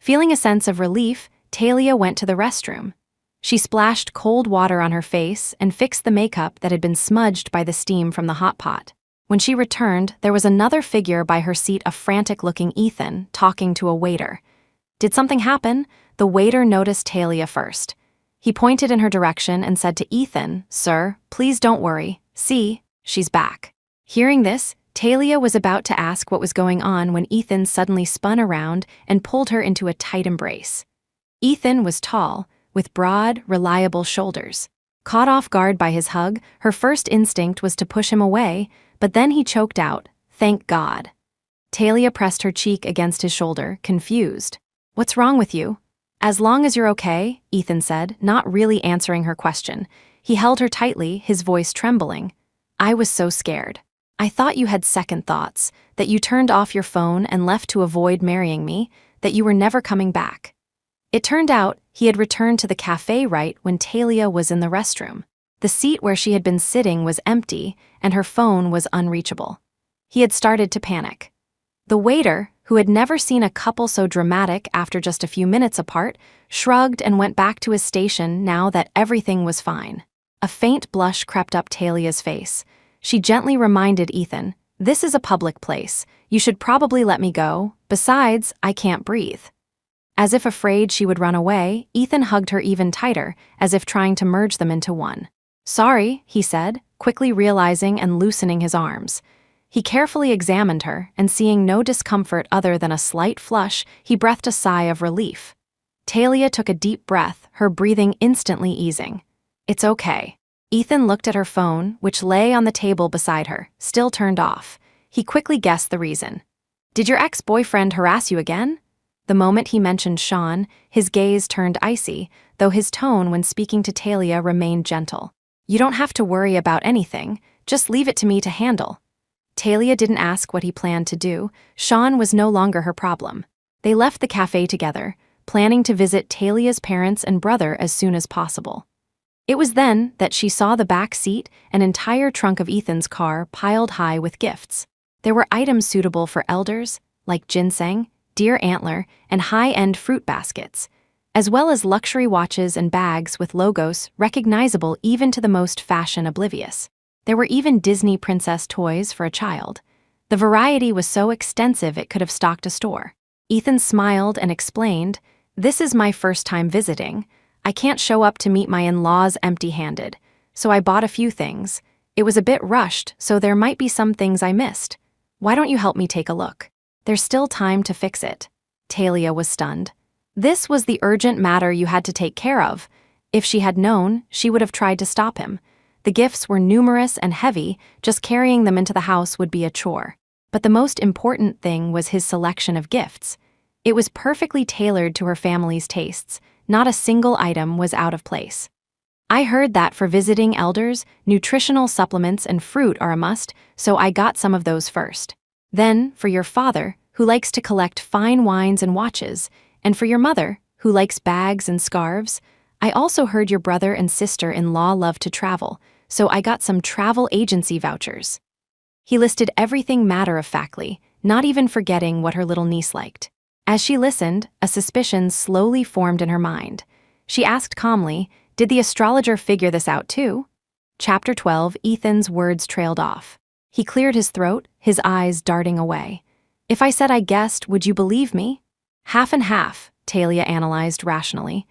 Feeling a sense of relief, Talia went to the restroom. She splashed cold water on her face and fixed the makeup that had been smudged by the steam from the hot pot. When she returned, there was another figure by her seat, a frantic-looking Ethan, talking to a waiter. Did something happen? The waiter noticed Talia first. He pointed in her direction and said to Ethan, "Sir, please don't worry. See, she's back." Hearing this, Talia was about to ask what was going on when Ethan suddenly spun around and pulled her into a tight embrace. Ethan was tall, with broad, reliable shoulders. Caught off guard by his hug, her first instinct was to push him away, but then he choked out, "Thank God." Talia pressed her cheek against his shoulder, confused. "What's wrong with you?" "As long as you're okay," Ethan said, not really answering her question. He held her tightly, his voice trembling. "I was so scared. I thought you had second thoughts, that you turned off your phone and left to avoid marrying me, that you were never coming back." It turned out he had returned to the cafe right when Talia was in the restroom. The seat where she had been sitting was empty, and her phone was unreachable. He had started to panic. The waiter, who had never seen a couple so dramatic after just a few minutes apart, shrugged and went back to his station now that everything was fine. A faint blush crept up Talia's face. She gently reminded Ethan, "This is a public place. You should probably let me go. Besides, I can't breathe." As if afraid she would run away, Ethan hugged her even tighter, as if trying to merge them into one. "Sorry," he said, quickly realizing and loosening his arms. He carefully examined her, and seeing no discomfort other than a slight flush, he breathed a sigh of relief. Talia took a deep breath, her breathing instantly easing. "It's okay." Ethan looked at her phone, which lay on the table beside her, still turned off. He quickly guessed the reason. "Did your ex-boyfriend harass you again?" The moment he mentioned Sean, his gaze turned icy, though his tone when speaking to Talia remained gentle. "You don't have to worry about anything, just leave it to me to handle." Talia didn't ask what he planned to do. Sean was no longer her problem. They left the cafe together, planning to visit Talia's parents and brother as soon as possible. It was then that she saw the back seat, an entire trunk of Ethan's car piled high with gifts. There were items suitable for elders, like ginseng, deer antler, and high-end fruit baskets, as well as luxury watches and bags with logos recognizable even to the most fashion-oblivious. There were even Disney princess toys for a child. The variety was so extensive it could have stocked a store. Ethan smiled and explained, "This is my first time visiting. I can't show up to meet my in-laws empty-handed, so I bought a few things. It was a bit rushed, so there might be some things I missed. Why don't you help me take a look? There's still time to fix it." Talia was stunned. This was the urgent matter you had to take care of. If she had known, she would have tried to stop him. The gifts were numerous and heavy, just carrying them into the house would be a chore. But the most important thing was his selection of gifts. It was perfectly tailored to her family's tastes. Not a single item was out of place. "I heard that for visiting elders, nutritional supplements and fruit are a must, so I got some of those first. Then, for your father, who likes to collect fine wines and watches, and for your mother, who likes bags and scarves, I also heard your brother and sister-in-law love to travel, so I got some travel agency vouchers." He listed everything matter-of-factly, not even forgetting what her little niece liked. As she listened, a suspicion slowly formed in her mind. She asked calmly, "Did the astrologer figure this out too?" Chapter 12, Ethan's words trailed off. He cleared his throat, his eyes darting away. "If I said I guessed, would you believe me?" "Half and half," Talia analyzed rationally.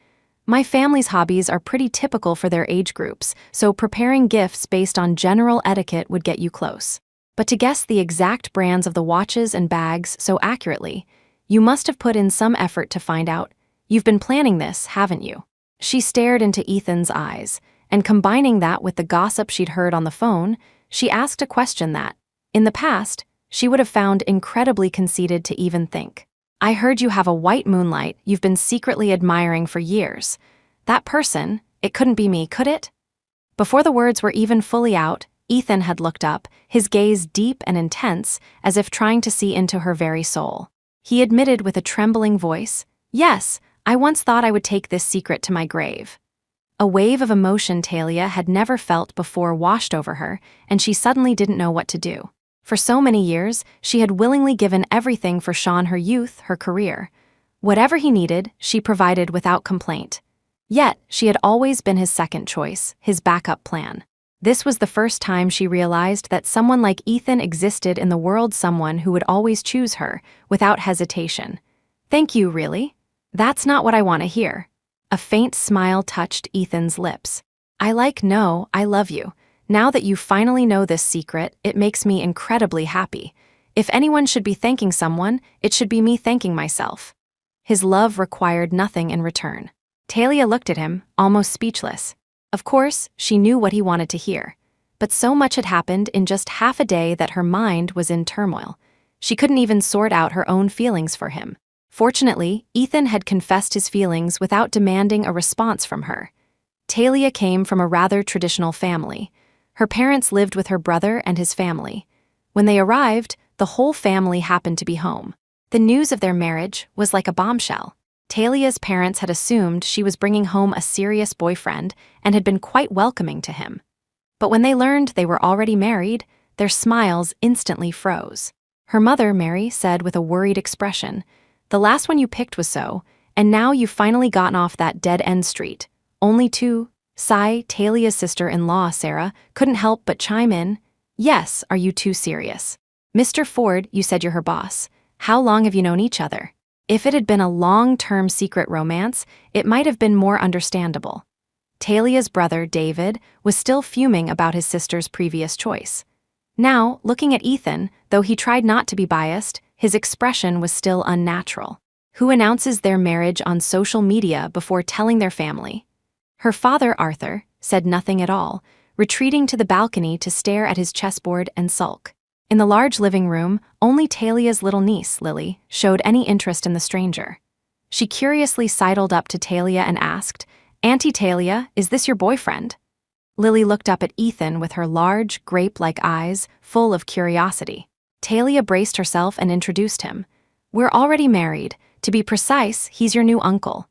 "My family's hobbies are pretty typical for their age groups, so preparing gifts based on general etiquette would get you close. But to guess the exact brands of the watches and bags so accurately, you must have put in some effort to find out. You've been planning this, haven't you?" She stared into Ethan's eyes, and combining that with the gossip she'd heard on the phone, she asked a question that, in the past, she would have found incredibly conceited to even think. "I heard you have a white moonlight you've been secretly admiring for years. That person, it couldn't be me, could it?" Before the words were even fully out, Ethan had looked up, his gaze deep and intense, as if trying to see into her very soul. He admitted with a trembling voice, "Yes, I once thought I would take this secret to my grave." A wave of emotion Talia had never felt before washed over her, and she suddenly didn't know what to do. For so many years, she had willingly given everything for Sean, her youth, her career. Whatever he needed, she provided without complaint. Yet, she had always been his second choice, his backup plan. This was the first time she realized that someone like Ethan existed in the world, someone who would always choose her, without hesitation. "Thank you, really? That's not what I want to hear." A faint smile touched Ethan's lips. No, I love you. Now that you finally know this secret, it makes me incredibly happy. If anyone should be thanking someone, it should be me thanking myself." His love required nothing in return. Talia looked at him, almost speechless. Of course, she knew what he wanted to hear. But so much had happened in just half a day that her mind was in turmoil. She couldn't even sort out her own feelings for him. Fortunately, Ethan had confessed his feelings without demanding a response from her. Talia came from a rather traditional family. Her parents lived with her brother and his family. When they arrived, the whole family happened to be home. The news of their marriage was like a bombshell. Talia's parents had assumed she was bringing home a serious boyfriend and had been quite welcoming to him. But when they learned they were already married, their smiles instantly froze. Her mother, Mary, said with a worried expression, "The last one you picked was so, and now you've finally gotten off that dead-end street. Only two." Sai, Talia's sister-in-law, Sarah, couldn't help but chime in. "Yes, are you too serious? Mr. Ford, you said you're her boss. How long have you known each other?" If it had been a long-term secret romance, it might have been more understandable. Talia's brother, David, was still fuming about his sister's previous choice. Now, looking at Ethan, though he tried not to be biased, his expression was still unnatural. Who announces their marriage on social media before telling their family? Her father, Arthur, said nothing at all, retreating to the balcony to stare at his chessboard and sulk. In the large living room, only Talia's little niece, Lily, showed any interest in the stranger. She curiously sidled up to Talia and asked, "Auntie Talia, is this your boyfriend?" Lily looked up at Ethan with her large, grape-like eyes, full of curiosity. Talia braced herself and introduced him. "We're already married. To be precise, he's your new uncle."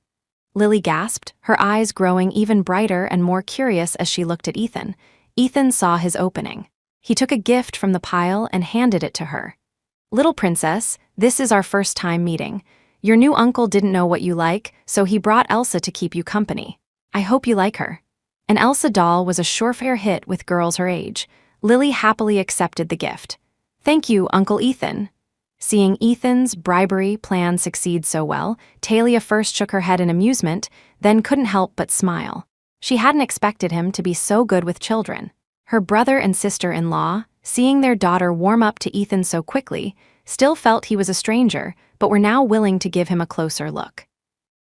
Lily gasped, her eyes growing even brighter and more curious as she looked at Ethan. Ethan saw his opening. He took a gift from the pile and handed it to her. "Little princess, this is our first time meeting. Your new uncle didn't know what you like, so he brought Elsa to keep you company. I hope you like her." An Elsa doll was a surefire hit with girls her age. Lily happily accepted the gift. "Thank you, Uncle Ethan." Seeing Ethan's bribery plan succeed so well, Talia first shook her head in amusement, then couldn't help but smile. She hadn't expected him to be so good with children. Her brother and sister-in-law, seeing their daughter warm up to Ethan so quickly, still felt he was a stranger, but were now willing to give him a closer look.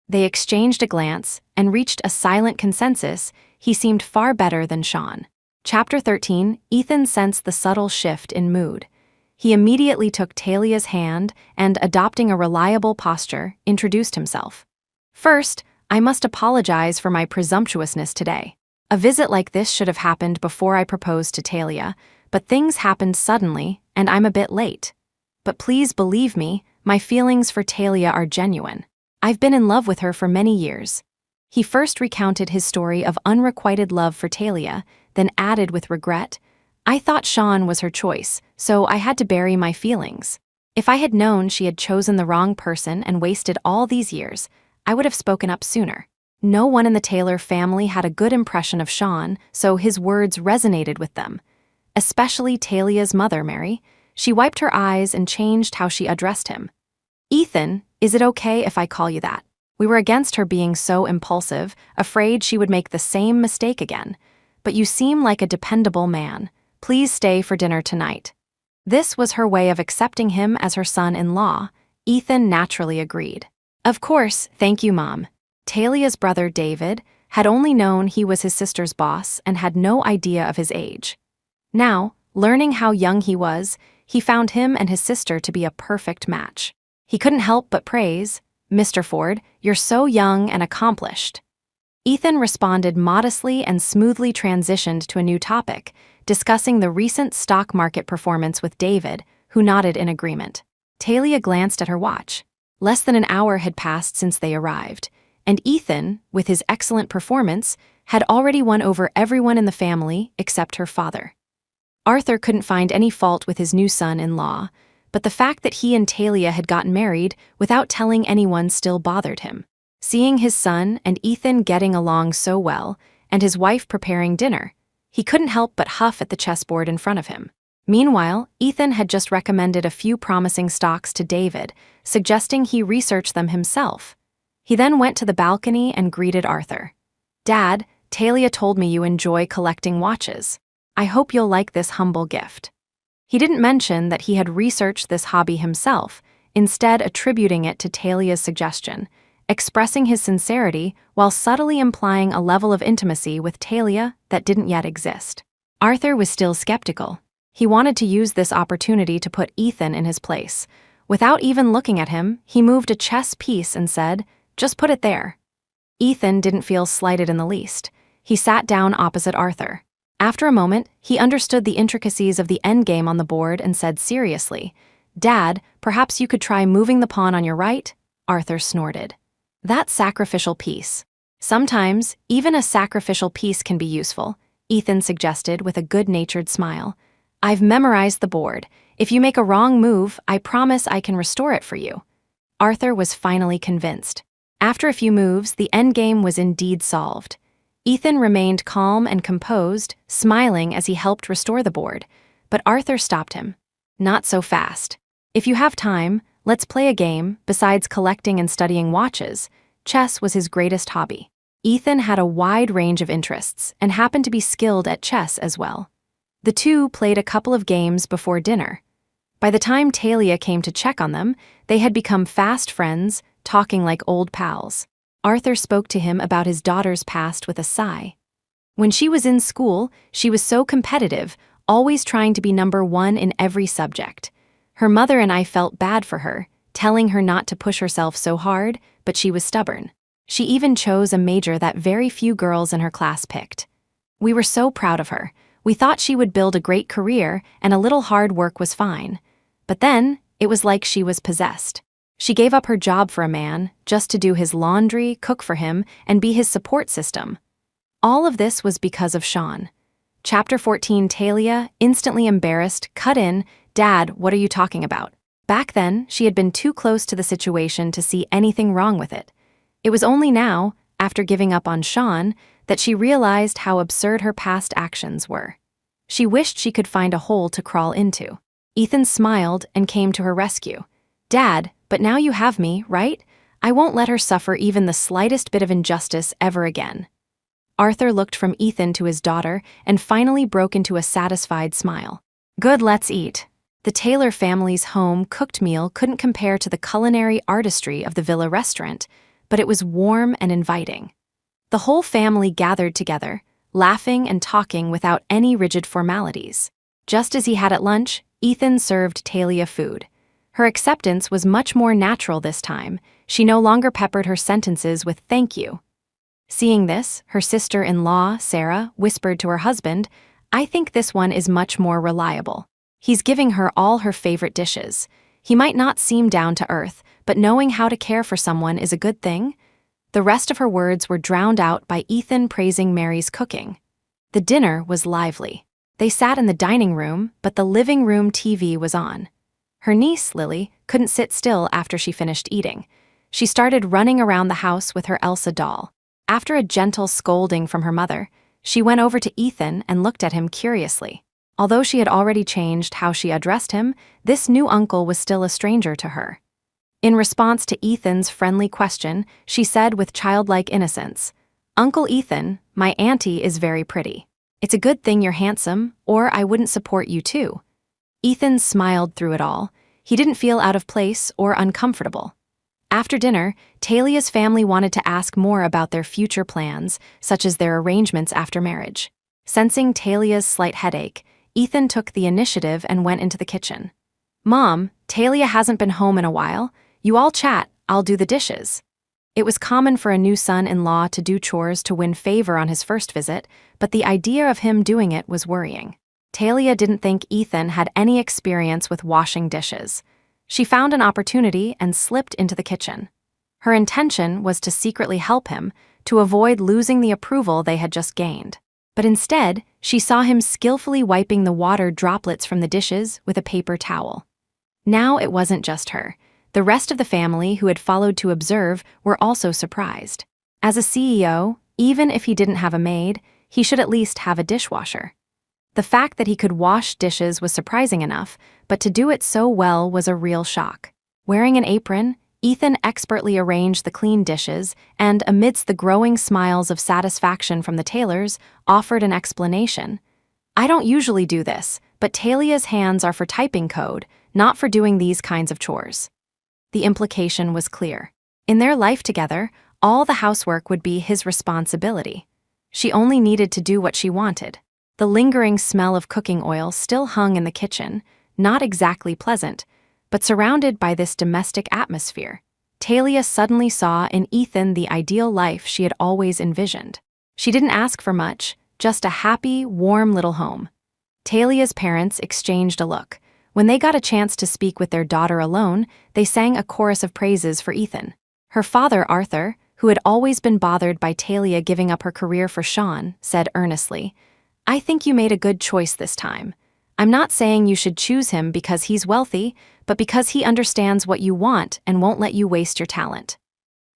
They exchanged a glance and reached a silent consensus. He seemed far better than Sean. Chapter 13, Ethan sensed the subtle shift in mood. He immediately took Talia's hand and, adopting a reliable posture, introduced himself. "First, I must apologize for my presumptuousness today. A visit like this should have happened before I proposed to Talia, but things happened suddenly, and I'm a bit late. But please believe me, my feelings for Talia are genuine. I've been in love with her for many years." He first recounted his story of unrequited love for Talia, then added with regret, "I thought Sean was her choice, so I had to bury my feelings. If I had known she had chosen the wrong person and wasted all these years, I would have spoken up sooner." No one in the Taylor family had a good impression of Sean, so his words resonated with them. Especially Talia's mother, Mary. She wiped her eyes and changed how she addressed him. "Ethan, is it okay if I call you that?" We were against her being so impulsive, afraid she would make the same mistake again. "But you seem like a dependable man. Please stay for dinner tonight." This was her way of accepting him as her son-in-law. Ethan naturally agreed. "Of course, thank you, Mom." Talia's brother, David, had only known he was his sister's boss and had no idea of his age. Now, learning how young he was, he found him and his sister to be a perfect match. He couldn't help but praise, "Mr. Ford, you're so young and accomplished." Ethan responded modestly and smoothly transitioned to a new topic, discussing the recent stock market performance with David, who nodded in agreement. Talia glanced at her watch. Less than an hour had passed since they arrived, and Ethan, with his excellent performance, had already won over everyone in the family except her father. Arthur couldn't find any fault with his new son-in-law, but the fact that he and Talia had gotten married without telling anyone still bothered him. Seeing his son and Ethan getting along so well, and his wife preparing dinner, he couldn't help but huff at the chessboard in front of him. Meanwhile, Ethan had just recommended a few promising stocks to David, suggesting he research them himself. He then went to the balcony and greeted Arthur. "Dad, Talia told me you enjoy collecting watches. I hope you'll like this humble gift." He didn't mention that he had researched this hobby himself, instead attributing it to Talia's suggestion, expressing his sincerity while subtly implying a level of intimacy with Talia that didn't yet exist. Arthur was still skeptical. He wanted to use this opportunity to put Ethan in his place. Without even looking at him, he moved a chess piece and said, "Just put it there." Ethan didn't feel slighted in the least. He sat down opposite Arthur. After a moment, he understood the intricacies of the endgame on the board and said seriously, "Dad, perhaps you could try moving the pawn on your right?" Arthur snorted. "That sacrificial piece." "Sometimes, even a sacrificial piece can be useful," Ethan suggested with a good-natured smile. "I've memorized the board. If you make a wrong move, I promise I can restore it for you." Arthur was finally convinced. After a few moves, the endgame was indeed solved. Ethan remained calm and composed, smiling as he helped restore the board, but Arthur stopped him. "Not so fast. If you have time, let's play a game. Besides collecting and studying watches, chess was his greatest hobby." Ethan had a wide range of interests and happened to be skilled at chess as well. The two played a couple of games before dinner. By the time Talia came to check on them, they had become fast friends, talking like old pals. Arthur spoke to him about his daughter's past with a sigh. When she was in school, she was so competitive, always trying to be number one in every subject. Her mother and I felt bad for her, telling her not to push herself so hard, but she was stubborn. She even chose a major that very few girls in her class picked. We were so proud of her. We thought she would build a great career, and a little hard work was fine. But then, it was like she was possessed. She gave up her job for a man, just to do his laundry, cook for him, and be his support system. All of this was because of Sean. Chapter 14. Talia, instantly embarrassed, cut in, "Dad, what are you talking about?" Back then, she had been too close to the situation to see anything wrong with it. It was only now, after giving up on Sean, that she realized how absurd her past actions were. She wished she could find a hole to crawl into. Ethan smiled and came to her rescue. "Dad, but now you have me, right? I won't let her suffer even the slightest bit of injustice ever again." Arthur looked from Ethan to his daughter and finally broke into a satisfied smile. "Good, let's eat." The Taylor family's home-cooked meal couldn't compare to the culinary artistry of the villa restaurant, but it was warm and inviting. The whole family gathered together, laughing and talking without any rigid formalities. Just as he had at lunch, Ethan served Talia food. Her acceptance was much more natural this time. She no longer peppered her sentences with "thank you." Seeing this, her sister-in-law, Sarah, whispered to her husband, "I think this one is much more reliable. He's giving her all her favorite dishes. He might not seem down to earth, but knowing how to care for someone is a good thing." The rest of her words were drowned out by Ethan praising Mary's cooking. The dinner was lively. They sat in the dining room, but the living room TV was on. Her niece, Lily, couldn't sit still after she finished eating. She started running around the house with her Elsa doll. After a gentle scolding from her mother, she went over to Ethan and looked at him curiously. Although she had already changed how she addressed him, this new uncle was still a stranger to her. In response to Ethan's friendly question, she said with childlike innocence, "Uncle Ethan, my auntie is very pretty. It's a good thing you're handsome, or I wouldn't support you too." Ethan smiled through it all. He didn't feel out of place or uncomfortable. After dinner, Talia's family wanted to ask more about their future plans, such as their arrangements after marriage. Sensing Talia's slight headache, Ethan took the initiative and went into the kitchen. "Mom, Talia hasn't been home in a while. You all chat, I'll do the dishes." It was common for a new son-in-law to do chores to win favor on his first visit, but the idea of him doing it was worrying. Talia didn't think Ethan had any experience with washing dishes. She found an opportunity and slipped into the kitchen. Her intention was to secretly help him, to avoid losing the approval they had just gained. But instead, she saw him skillfully wiping the water droplets from the dishes with a paper towel. Now it wasn't just her. The rest of the family who had followed to observe were also surprised. As a CEO, even if he didn't have a maid, he should at least have a dishwasher. The fact that he could wash dishes was surprising enough, but to do it so well was a real shock. Wearing an apron, Ethan expertly arranged the clean dishes and, amidst the growing smiles of satisfaction from the Taylors, offered an explanation. "I don't usually do this, but Talia's hands are for typing code, not for doing these kinds of chores." The implication was clear. In their life together, all the housework would be his responsibility. She only needed to do what she wanted. The lingering smell of cooking oil still hung in the kitchen, not exactly pleasant, but surrounded by this domestic atmosphere, Talia suddenly saw in Ethan the ideal life she had always envisioned. She didn't ask for much, just a happy, warm little home. Talia's parents exchanged a look. When they got a chance to speak with their daughter alone, they sang a chorus of praises for Ethan. Her father, Arthur, who had always been bothered by Talia giving up her career for Sean, said earnestly, "I think you made a good choice this time. I'm not saying you should choose him because he's wealthy, but because he understands what you want and won't let you waste your talent."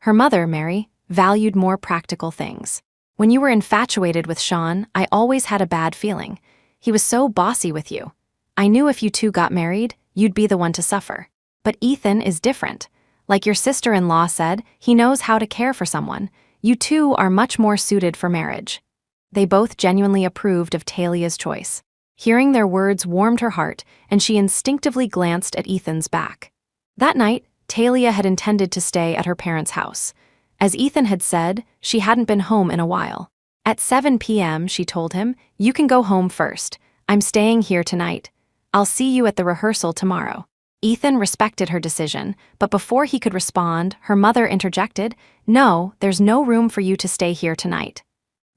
Her mother, Mary, valued more practical things. "When you were infatuated with Sean, I always had a bad feeling. He was so bossy with you. I knew if you two got married, you'd be the one to suffer. But Ethan is different. Like your sister-in-law said, he knows how to care for someone. You two are much more suited for marriage." They both genuinely approved of Talia's choice. Hearing their words warmed her heart, and she instinctively glanced at Ethan's back. That night, Talia had intended to stay at her parents' house. As Ethan had said, she hadn't been home in a while. At 7 p.m., she told him, "You can go home first. I'm staying here tonight. I'll see you at the rehearsal tomorrow." Ethan respected her decision, but before he could respond, her mother interjected, "No, there's no room for you to stay here tonight."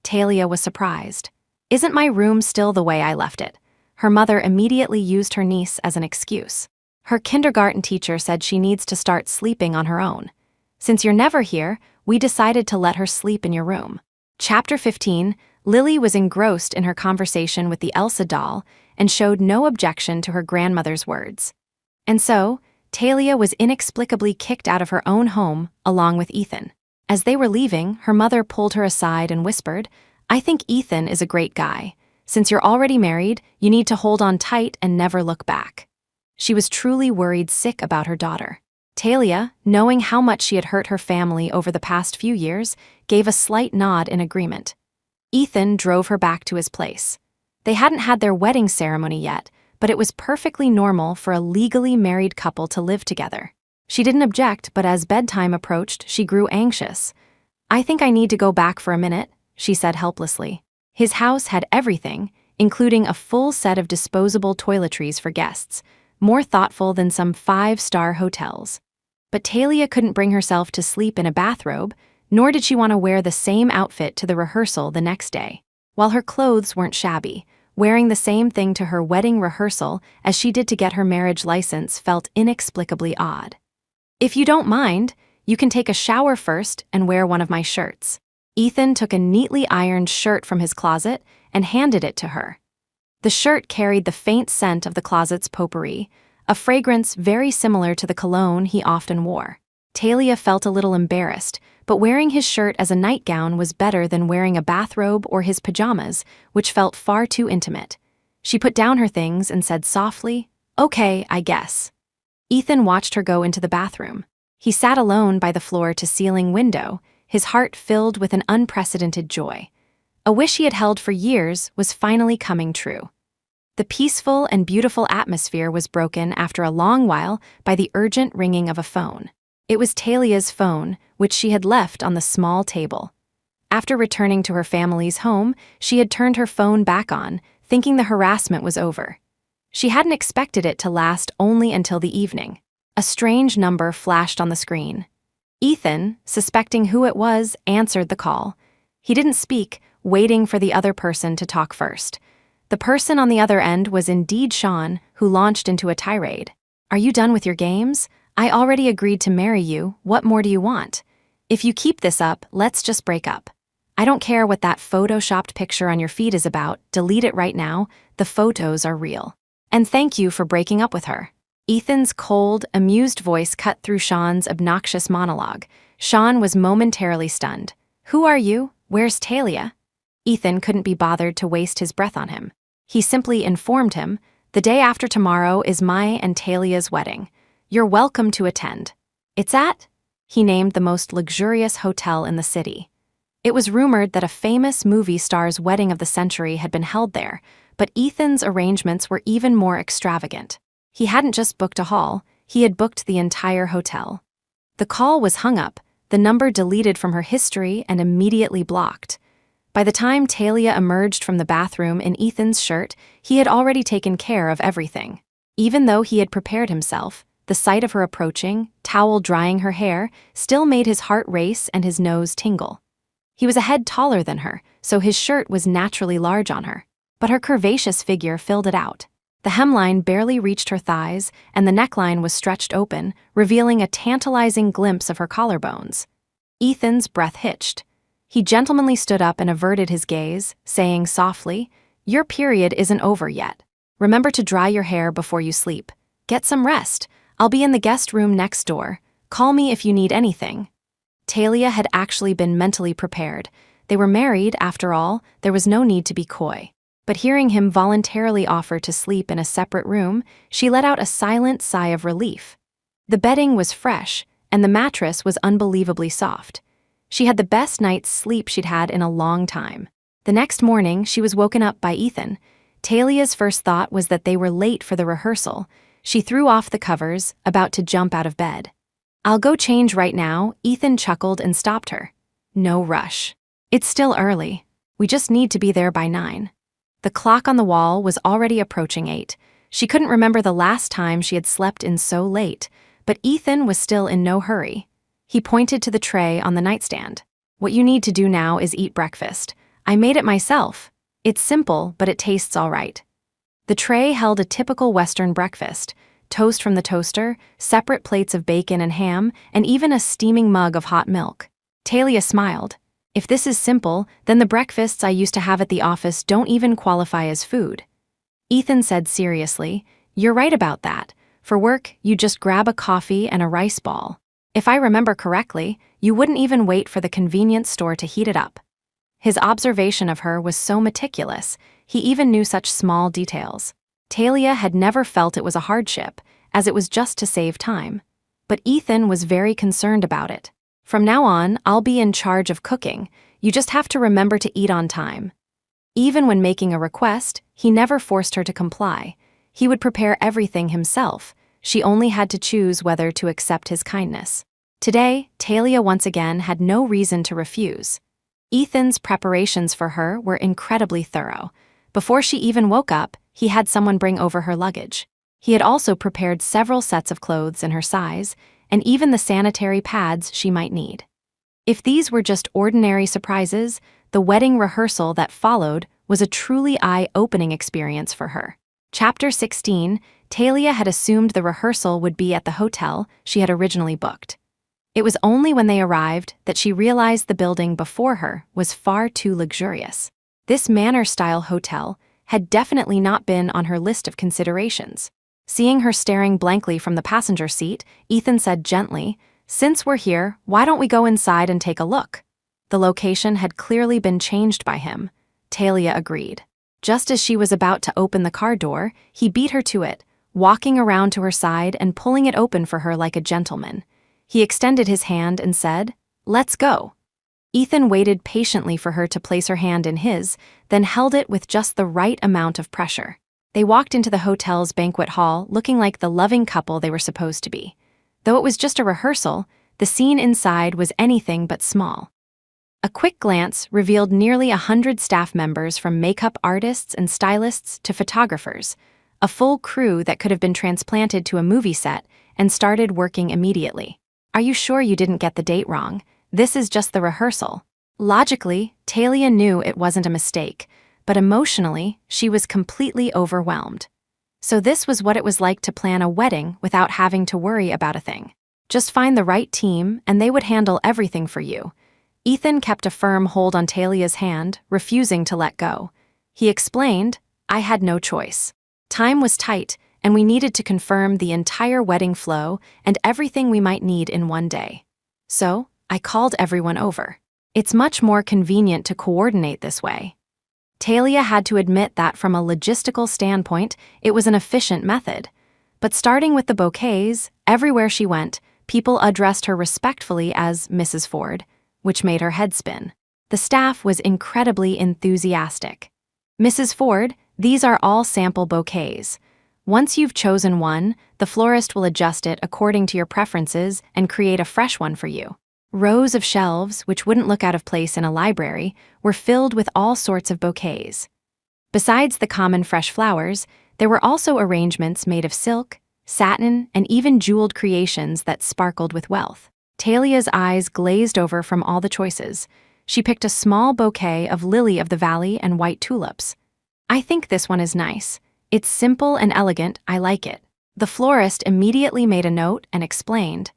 Talia was surprised. "Isn't my room still the way I left it?" Her mother immediately used her niece as an excuse. "Her kindergarten teacher said she needs to start sleeping on her own. Since you're never here, we decided to let her sleep in your room." Chapter 15, Lily was engrossed in her conversation with the Elsa doll and showed no objection to her grandmother's words. And so, Talia was inexplicably kicked out of her own home, along with Ethan. As they were leaving, her mother pulled her aside and whispered, "I think Ethan is a great guy. Since you're already married, you need to hold on tight and never look back." She was truly worried sick about her daughter. Talia, knowing how much she had hurt her family over the past few years, gave a slight nod in agreement. Ethan drove her back to his place. They hadn't had their wedding ceremony yet, but it was perfectly normal for a legally married couple to live together. She didn't object, but as bedtime approached, she grew anxious. "I think I need to go back for a minute," she said helplessly. His house had everything, including a full set of disposable toiletries for guests, more thoughtful than some 5-star hotels. But Talia couldn't bring herself to sleep in a bathrobe, nor did she want to wear the same outfit to the rehearsal the next day. While her clothes weren't shabby, wearing the same thing to her wedding rehearsal as she did to get her marriage license felt inexplicably odd. "If you don't mind, you can take a shower first and wear one of my shirts." Ethan took a neatly ironed shirt from his closet and handed it to her. The shirt carried the faint scent of the closet's potpourri, a fragrance very similar to the cologne he often wore. Talia felt a little embarrassed, but wearing his shirt as a nightgown was better than wearing a bathrobe or his pajamas, which felt far too intimate. She put down her things and said softly, "Okay, I guess." Ethan watched her go into the bathroom. He sat alone by the floor-to-ceiling window, his heart filled with an unprecedented joy. A wish he had held for years was finally coming true. The peaceful and beautiful atmosphere was broken after a long while by the urgent ringing of a phone. It was Talia's phone, which she had left on the small table. After returning to her family's home, she had turned her phone back on, thinking the harassment was over. She hadn't expected it to last only until the evening. A strange number flashed on the screen. Ethan, suspecting who it was, answered the call. He didn't speak, waiting for the other person to talk first. The person on the other end was indeed Sean, who launched into a tirade. "Are you done with your games? I already agreed to marry you. What more do you want? If you keep this up, let's just break up. I don't care what that photoshopped picture on your feed is about. Delete it right now. The photos are real. And thank you for breaking up with her." Ethan's cold, amused voice cut through Sean's obnoxious monologue. Sean was momentarily stunned. Who are you? Where's Talia? Ethan couldn't be bothered to waste his breath on him. He simply informed him, the day after tomorrow is my and Talia's wedding. You're welcome to attend. It's at? He named the most luxurious hotel in the city. It was rumored that a famous movie star's wedding of the century had been held there, but Ethan's arrangements were even more extravagant. He hadn't just booked a hall, he had booked the entire hotel. The call was hung up, the number deleted from her history and immediately blocked. By the time Talia emerged from the bathroom in Ethan's shirt, he had already taken care of everything. Even though he had prepared himself, the sight of her approaching, towel drying her hair, still made his heart race and his nose tingle. He was a head taller than her, so his shirt was naturally large on her, but her curvaceous figure filled it out. The hemline barely reached her thighs, and the neckline was stretched open, revealing a tantalizing glimpse of her collarbones. Ethan's breath hitched. He gentlemanly stood up and averted his gaze, saying softly, "Your period isn't over yet. Remember to dry your hair before you sleep. Get some rest. I'll be in the guest room next door. Call me if you need anything." Talia had actually been mentally prepared. They were married, after all, there was no need to be coy. But hearing him voluntarily offer to sleep in a separate room, she let out a silent sigh of relief. The bedding was fresh, and the mattress was unbelievably soft. She had the best night's sleep she'd had in a long time. The next morning, she was woken up by Ethan. Talia's first thought was that they were late for the rehearsal. She threw off the covers, about to jump out of bed. "I'll go change right now," Ethan chuckled and stopped her. "No rush. It's still early. We just need to be there by 9. The clock on the wall was already approaching 8. She couldn't remember the last time she had slept in so late, but Ethan was still in no hurry. He pointed to the tray on the nightstand. "What you need to do now is eat breakfast. I made it myself. It's simple, but it tastes all right." The tray held a typical Western breakfast: toast from the toaster, separate plates of bacon and ham, and even a steaming mug of hot milk. Talia smiled. "If this is simple, then the breakfasts I used to have at the office don't even qualify as food." Ethan said seriously, "You're right about that. For work, you just grab a coffee and a rice ball. If I remember correctly, you wouldn't even wait for the convenience store to heat it up." His observation of her was so meticulous, he even knew such small details. Talia had never felt it was a hardship, as it was just to save time. But Ethan was very concerned about it. "From now on, I'll be in charge of cooking. You just have to remember to eat on time." Even when making a request, he never forced her to comply. He would prepare everything himself. She only had to choose whether to accept his kindness. Today, Talia once again had no reason to refuse. Ethan's preparations for her were incredibly thorough. Before she even woke up, he had someone bring over her luggage. He had also prepared several sets of clothes in her size, and even the sanitary pads she might need. If these were just ordinary surprises, the wedding rehearsal that followed was a truly eye-opening experience for her. Chapter 16, Talia had assumed the rehearsal would be at the hotel she had originally booked. It was only when they arrived that she realized the building before her was far too luxurious. This manor-style hotel had definitely not been on her list of considerations. Seeing her staring blankly from the passenger seat, Ethan said gently, "Since we're here, why don't we go inside and take a look?" The location had clearly been changed by him. Talia agreed. Just as she was about to open the car door, he beat her to it, walking around to her side and pulling it open for her like a gentleman. He extended his hand and said, "Let's go." Ethan waited patiently for her to place her hand in his, then held it with just the right amount of pressure. They walked into the hotel's banquet hall looking like the loving couple they were supposed to be. Though it was just a rehearsal, the scene inside was anything but small. A quick glance revealed nearly 100 staff members, from makeup artists and stylists to photographers, a full crew that could have been transplanted to a movie set and started working immediately. "Are you sure you didn't get the date wrong? This is just the rehearsal." Logically, Talia knew it wasn't a mistake, but emotionally, she was completely overwhelmed. So this was what it was like to plan a wedding without having to worry about a thing. Just find the right team, and they would handle everything for you. Ethan kept a firm hold on Talia's hand, refusing to let go. He explained, "I had no choice. Time was tight, and we needed to confirm the entire wedding flow and everything we might need in one day. So, I called everyone over. It's much more convenient to coordinate this way. Talia had to admit that from a logistical standpoint, it was an efficient method. But starting with the bouquets, everywhere she went, people addressed her respectfully as Mrs. Ford, which made her head spin. The staff was incredibly enthusiastic. Mrs. Ford, these are all sample bouquets. Once you've chosen one, the florist will adjust it according to your preferences and create a fresh one for you. Rows of shelves, which wouldn't look out of place in a library, were filled with all sorts of bouquets. Besides the common fresh flowers, there were also arrangements made of silk, satin, and even jeweled creations that sparkled with wealth. Talia's eyes glazed over from all the choices. She picked a small bouquet of lily of the valley and white tulips. "I think this one is nice. It's simple and elegant, I like it." The florist immediately made a note and explained,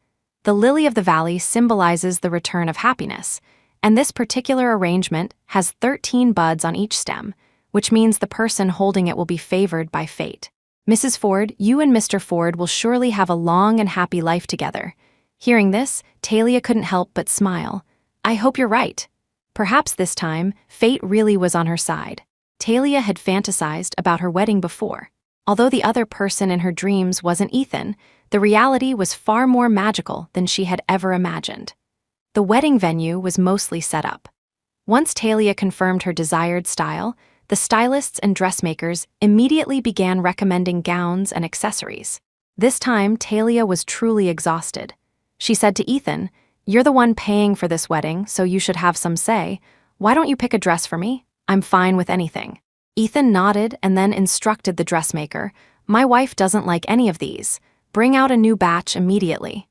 "The lily of the valley symbolizes the return of happiness, and this particular arrangement has 13 buds on each stem, which means the person holding it will be favored by fate. Mrs. Ford, you and Mr. Ford will surely have a long and happy life together." Hearing this, Talia couldn't help but smile. "I hope you're right." Perhaps this time, fate really was on her side. Talia had fantasized about her wedding before. Although the other person in her dreams wasn't Ethan, the reality was far more magical than she had ever imagined. The wedding venue was mostly set up. Once Talia confirmed her desired style, the stylists and dressmakers immediately began recommending gowns and accessories. This time, Talia was truly exhausted. She said to Ethan, "You're the one paying for this wedding, so you should have some say. Why don't you pick a dress for me? I'm fine with anything." Ethan nodded and then instructed the dressmaker, "My wife doesn't like any of these. Bring out a new batch immediately."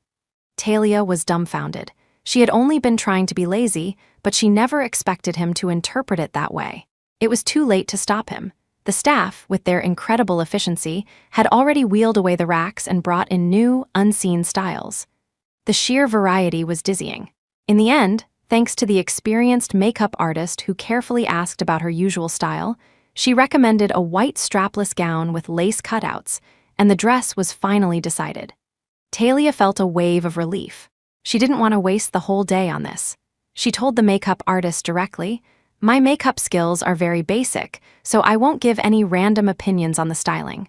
Talia was dumbfounded. She had only been trying to be lazy, but she never expected him to interpret it that way. It was too late to stop him. The staff, with their incredible efficiency, had already wheeled away the racks and brought in new, unseen styles. The sheer variety was dizzying. In the end, thanks to the experienced makeup artist who carefully asked about her usual style, she recommended a white strapless gown with lace cutouts, and the dress was finally decided. Talia felt a wave of relief. She didn't want to waste the whole day on this. She told the makeup artist directly, "My makeup skills are very basic, so I won't give any random opinions on the styling.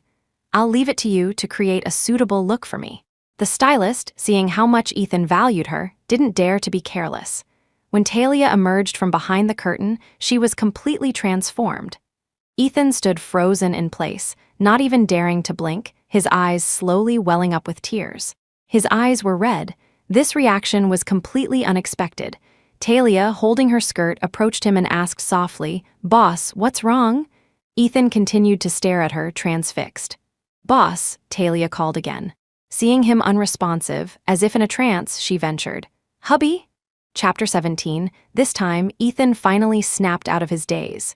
I'll leave it to you to create a suitable look for me." The stylist, seeing how much Ethan valued her, didn't dare to be careless. When Talia emerged from behind the curtain, she was completely transformed. Ethan stood frozen in place, not even daring to blink, his eyes slowly welling up with tears. His eyes were red. This reaction was completely unexpected. Talia, holding her skirt, approached him and asked softly, "Boss, what's wrong?" Ethan continued to stare at her, transfixed. "Boss," Talia called again. Seeing him unresponsive, as if in a trance, she ventured, "Hubby?" Chapter 17. This time, Ethan finally snapped out of his daze.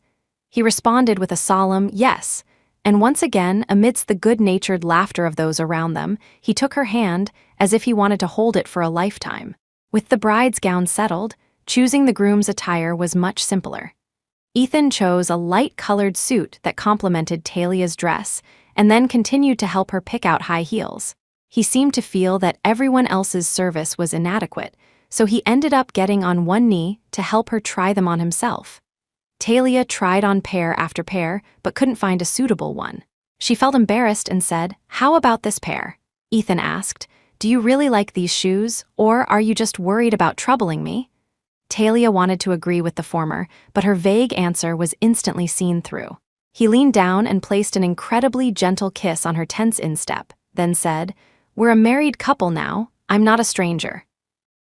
He responded with a solemn yes, and once again, amidst the good-natured laughter of those around them, he took her hand as if he wanted to hold it for a lifetime. With the bride's gown settled, choosing the groom's attire was much simpler. Ethan chose a light-colored suit that complemented Talia's dress, and then continued to help her pick out high heels. He seemed to feel that everyone else's service was inadequate, so he ended up getting on one knee to help her try them on himself. Talia tried on pair after pair, but couldn't find a suitable one. She felt embarrassed and said, "How about this pair?" Ethan asked, "Do you really like these shoes, or are you just worried about troubling me?" Talia wanted to agree with the former, but her vague answer was instantly seen through. He leaned down and placed an incredibly gentle kiss on her tense instep, then said, "We're a married couple now, I'm not a stranger."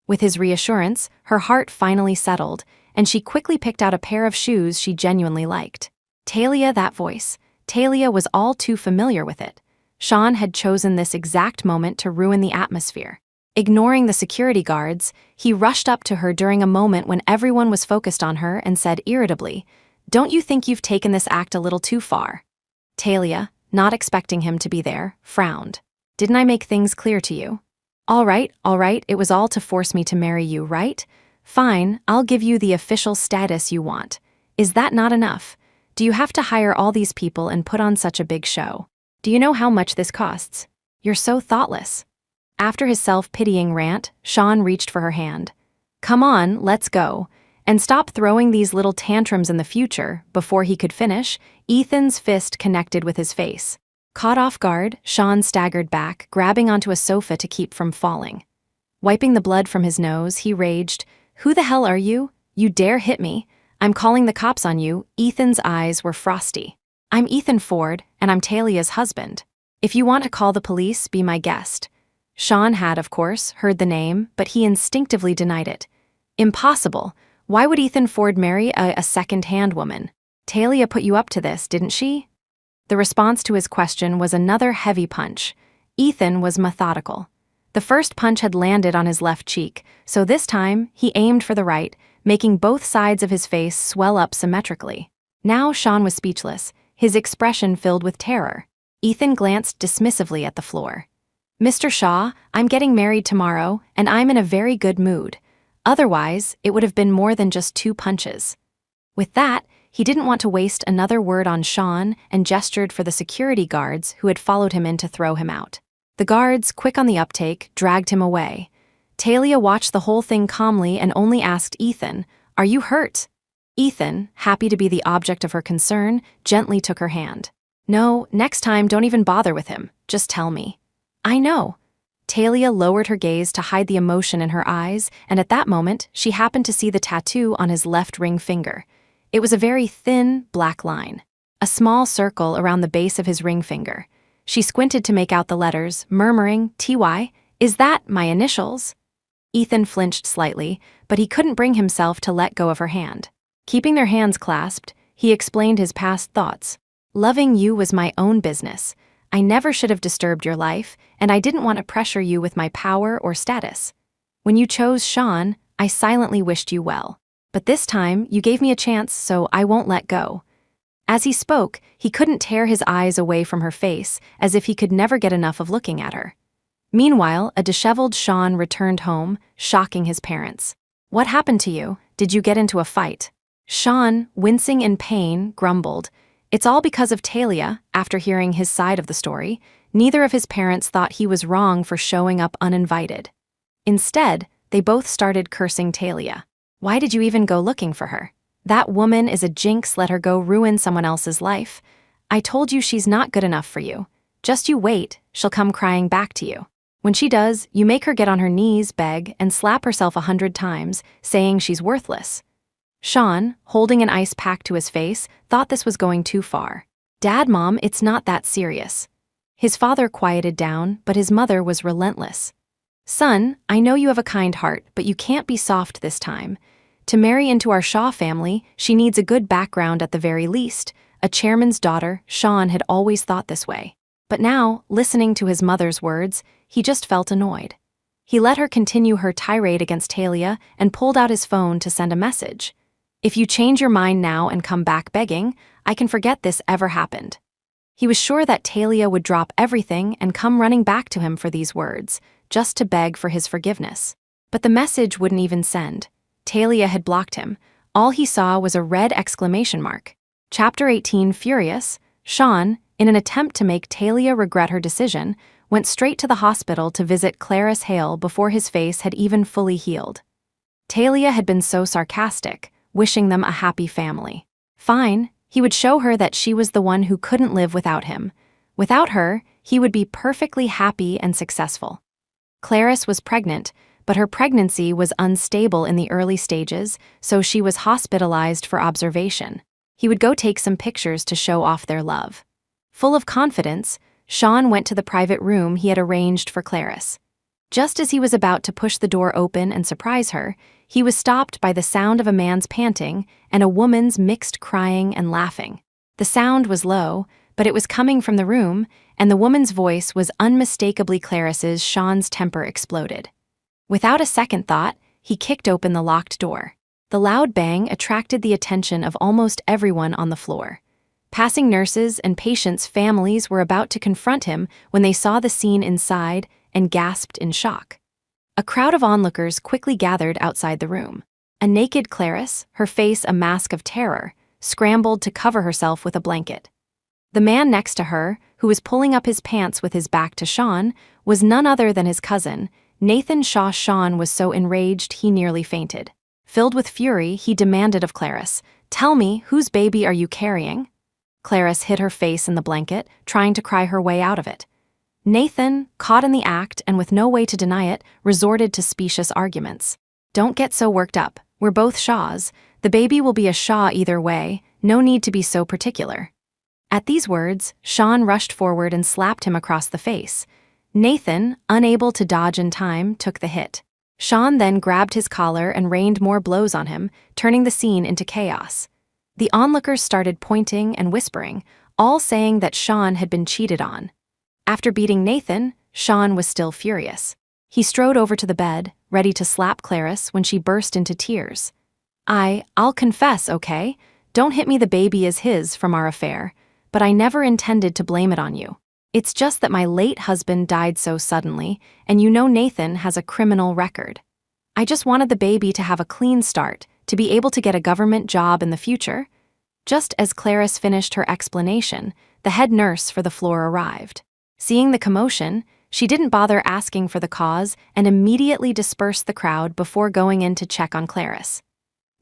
With his reassurance, her heart finally settled, and she quickly picked out a pair of shoes she genuinely liked. Talia, that voice. Talia was all too familiar with it. Sean had chosen this exact moment to ruin the atmosphere. Ignoring the security guards, he rushed up to her during a moment when everyone was focused on her and said irritably, "Don't you think you've taken this act a little too far?" Talia, not expecting him to be there, frowned. "Didn't I make things clear to you?" All right, it was all to force me to marry you, right? Fine, I'll give you the official status you want. Is that not enough? Do you have to hire all these people and put on such a big show?" Do you know how much this costs? You're so thoughtless. After his self-pitying rant, Sean reached for her hand. Come on, let's go. And stop throwing these little tantrums in the future. Before he could finish, Ethan's fist connected with his face. Caught off guard, Sean staggered back, grabbing onto a sofa to keep from falling. Wiping the blood from his nose, he raged, "Who the hell are you? You dare hit me? I'm calling the cops on you." Ethan's eyes were frosty. "I'm Ethan Ford, and I'm Talia's husband. If you want to call the police, be my guest." Sean had, of course, heard the name, but he instinctively denied it. Impossible. Why would Ethan Ford marry a second-hand woman? Talia put you up to this, didn't she? The response to his question was another heavy punch. Ethan was methodical. The first punch had landed on his left cheek, so this time he aimed for the right, making both sides of his face swell up symmetrically. Now Sean was speechless, his expression filled with terror. Ethan glanced dismissively at the floor. "Mr. Shaw, I'm getting married tomorrow, and I'm in a very good mood. Otherwise, it would have been more than just 2 punches." With that, he didn't want to waste another word on Sean and gestured for the security guards who had followed him in to throw him out. The guards, quick on the uptake, dragged him away. Talia watched the whole thing calmly and only asked Ethan, "Are you hurt?" Ethan, happy to be the object of her concern, gently took her hand. "No, next time don't even bother with him, just tell me." "I know." Talia lowered her gaze to hide the emotion in her eyes, and at that moment, she happened to see the tattoo on his left ring finger. It was a very thin, black line. A small circle around the base of his ring finger. She squinted to make out the letters, murmuring, "TY, is that my initials?" Ethan flinched slightly, but he couldn't bring himself to let go of her hand. Keeping their hands clasped, he explained his past thoughts. "Loving you was my own business. I never should have disturbed your life, and I didn't want to pressure you with my power or status. When you chose Sean, I silently wished you well. But this time, you gave me a chance, so I won't let go." As he spoke, he couldn't tear his eyes away from her face, as if he could never get enough of looking at her. Meanwhile, a disheveled Sean returned home, shocking his parents. "What happened to you? Did you get into a fight?" Sean, wincing in pain, grumbled, "It's all because of Talia." After hearing his side of the story, neither of his parents thought he was wrong for showing up uninvited. Instead, they both started cursing Talia. "Why did you even go looking for her? That woman is a jinx, let her go ruin someone else's life. I told you she's not good enough for you. Just you wait, she'll come crying back to you. When she does, you make her get on her knees, beg, and slap herself 100 times, saying she's worthless." Sean, holding an ice pack to his face, thought this was going too far. "Dad, Mom, it's not that serious." His father quieted down, but his mother was relentless. "Son, I know you have a kind heart, but you can't be soft this time. To marry into our Shaw family, she needs a good background at the very least." A chairman's daughter, Sean had always thought this way. But now, listening to his mother's words, he just felt annoyed. He let her continue her tirade against Talia and pulled out his phone to send a message. "If you change your mind now and come back begging, I can forget this ever happened." He was sure that Talia would drop everything and come running back to him for these words, just to beg for his forgiveness. But the message wouldn't even send. Talia had blocked him. All he saw was a red exclamation mark. Chapter 18. Furious, Sean, in an attempt to make Talia regret her decision, went straight to the hospital to visit Clarice Hale before his face had even fully healed. Talia had been so sarcastic, wishing them a happy family. Fine, he would show her that she was the one who couldn't live without him. Without her, he would be perfectly happy and successful. Clarice was pregnant, but her pregnancy was unstable in the early stages, so she was hospitalized for observation. He would go take some pictures to show off their love. Full of confidence, Sean went to the private room he had arranged for Clarice. Just as he was about to push the door open and surprise her, he was stopped by the sound of a man's panting and a woman's mixed crying and laughing. The sound was low, but it was coming from the room, and the woman's voice was unmistakably Clarice's. Sean's temper exploded. Without a second thought, he kicked open the locked door. The loud bang attracted the attention of almost everyone on the floor. Passing nurses and patients' families were about to confront him when they saw the scene inside and gasped in shock. A crowd of onlookers quickly gathered outside the room. A naked Clarice, her face a mask of terror, scrambled to cover herself with a blanket. The man next to her, who was pulling up his pants with his back to Sean, was none other than his cousin, Nathan Shaw. Sean was so enraged he nearly fainted. Filled with fury, he demanded of Clarice, "Tell me, whose baby are you carrying?" Clarice hid her face in the blanket, trying to cry her way out of it. Nathan, caught in the act and with no way to deny it, resorted to specious arguments. "Don't get so worked up. We're both Shaws. The baby will be a Shaw either way. No need to be so particular." At these words, Sean rushed forward and slapped him across the face. Nathan, unable to dodge in time, took the hit. Sean then grabbed his collar and rained more blows on him, turning the scene into chaos. The onlookers started pointing and whispering, all saying that Sean had been cheated on. After beating Nathan, Sean was still furious. He strode over to the bed, ready to slap Clarice when she burst into tears. I'll confess, okay? Don't hit me, the baby is his from our affair, but I never intended to blame it on you. It's just that my late husband died so suddenly, and you know Nathan has a criminal record. I just wanted the baby to have a clean start, to be able to get a government job in the future." Just as Clarice finished her explanation, the head nurse for the floor arrived. Seeing the commotion, she didn't bother asking for the cause and immediately dispersed the crowd before going in to check on Clarice.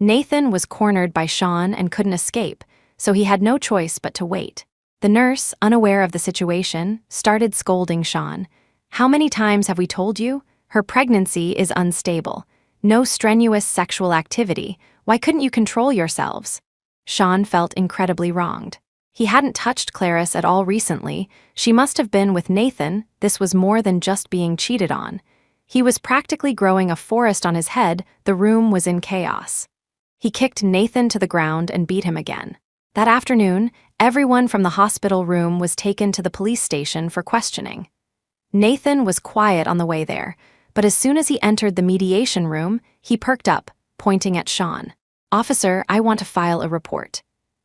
Nathan was cornered by Sean and couldn't escape, so he had no choice but to wait. The nurse, unaware of the situation, started scolding Sean. "How many times have we told you? Her pregnancy is unstable. No strenuous sexual activity. Why couldn't you control yourselves?" Sean felt incredibly wronged. He hadn't touched Clarice at all recently. She must have been with Nathan. This was more than just being cheated on. He was practically growing a forest on his head. The room was in chaos. He kicked Nathan to the ground and beat him again. That afternoon, everyone from the hospital room was taken to the police station for questioning. Nathan was quiet on the way there, but as soon as he entered the mediation room, he perked up, pointing at Sean. "Officer, I want to file a report.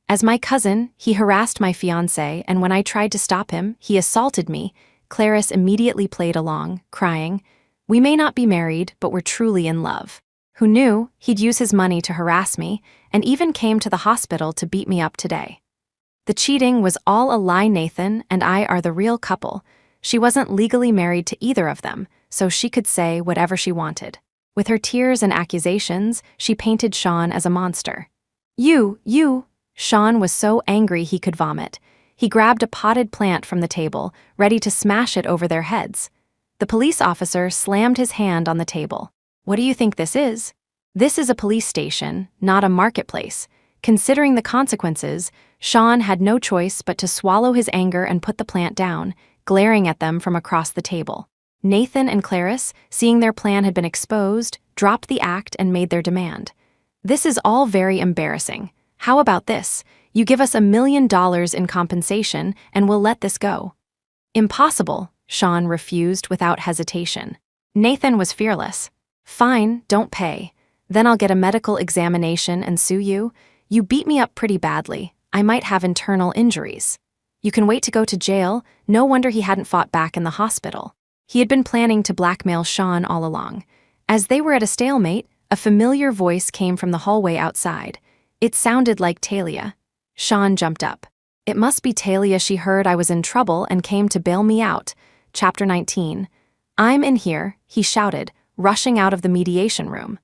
As my cousin, he harassed my fiancé, and when I tried to stop him, he assaulted me." Clarice immediately played along, crying, "We may not be married, but we're truly in love. Who knew he'd use his money to harass me, and even came to the hospital to beat me up today. The cheating was all a lie. Nathan and I are the real couple. She wasn't legally married to either of them, so she could say whatever she wanted." With her tears and accusations, she painted Sean as a monster. You! Sean was so angry he could vomit. He grabbed a potted plant from the table, ready to smash it over their heads. The police officer slammed his hand on the table. "What do you think this is?" "This is a police station, not a marketplace." Considering the consequences, Sean had no choice but to swallow his anger and put the plant down, glaring at them from across the table. Nathan and Clarice, seeing their plan had been exposed, dropped the act and made their demand. "This is all very embarrassing. How about this? You give us $1 million in compensation and we'll let this go." "Impossible," Sean refused without hesitation. Nathan was fearless. "Fine, don't pay. Then I'll get a medical examination and sue you. You beat me up pretty badly. I might have internal injuries. You can wait to go to jail." No wonder he hadn't fought back in the hospital. He had been planning to blackmail Sean all along. As they were at a stalemate, a familiar voice came from the hallway outside. It sounded like Talia. Sean jumped up. It must be Talia. She heard I was in trouble and came to bail me out. Chapter 19. "I'm in here," he shouted, rushing out of the mediation room.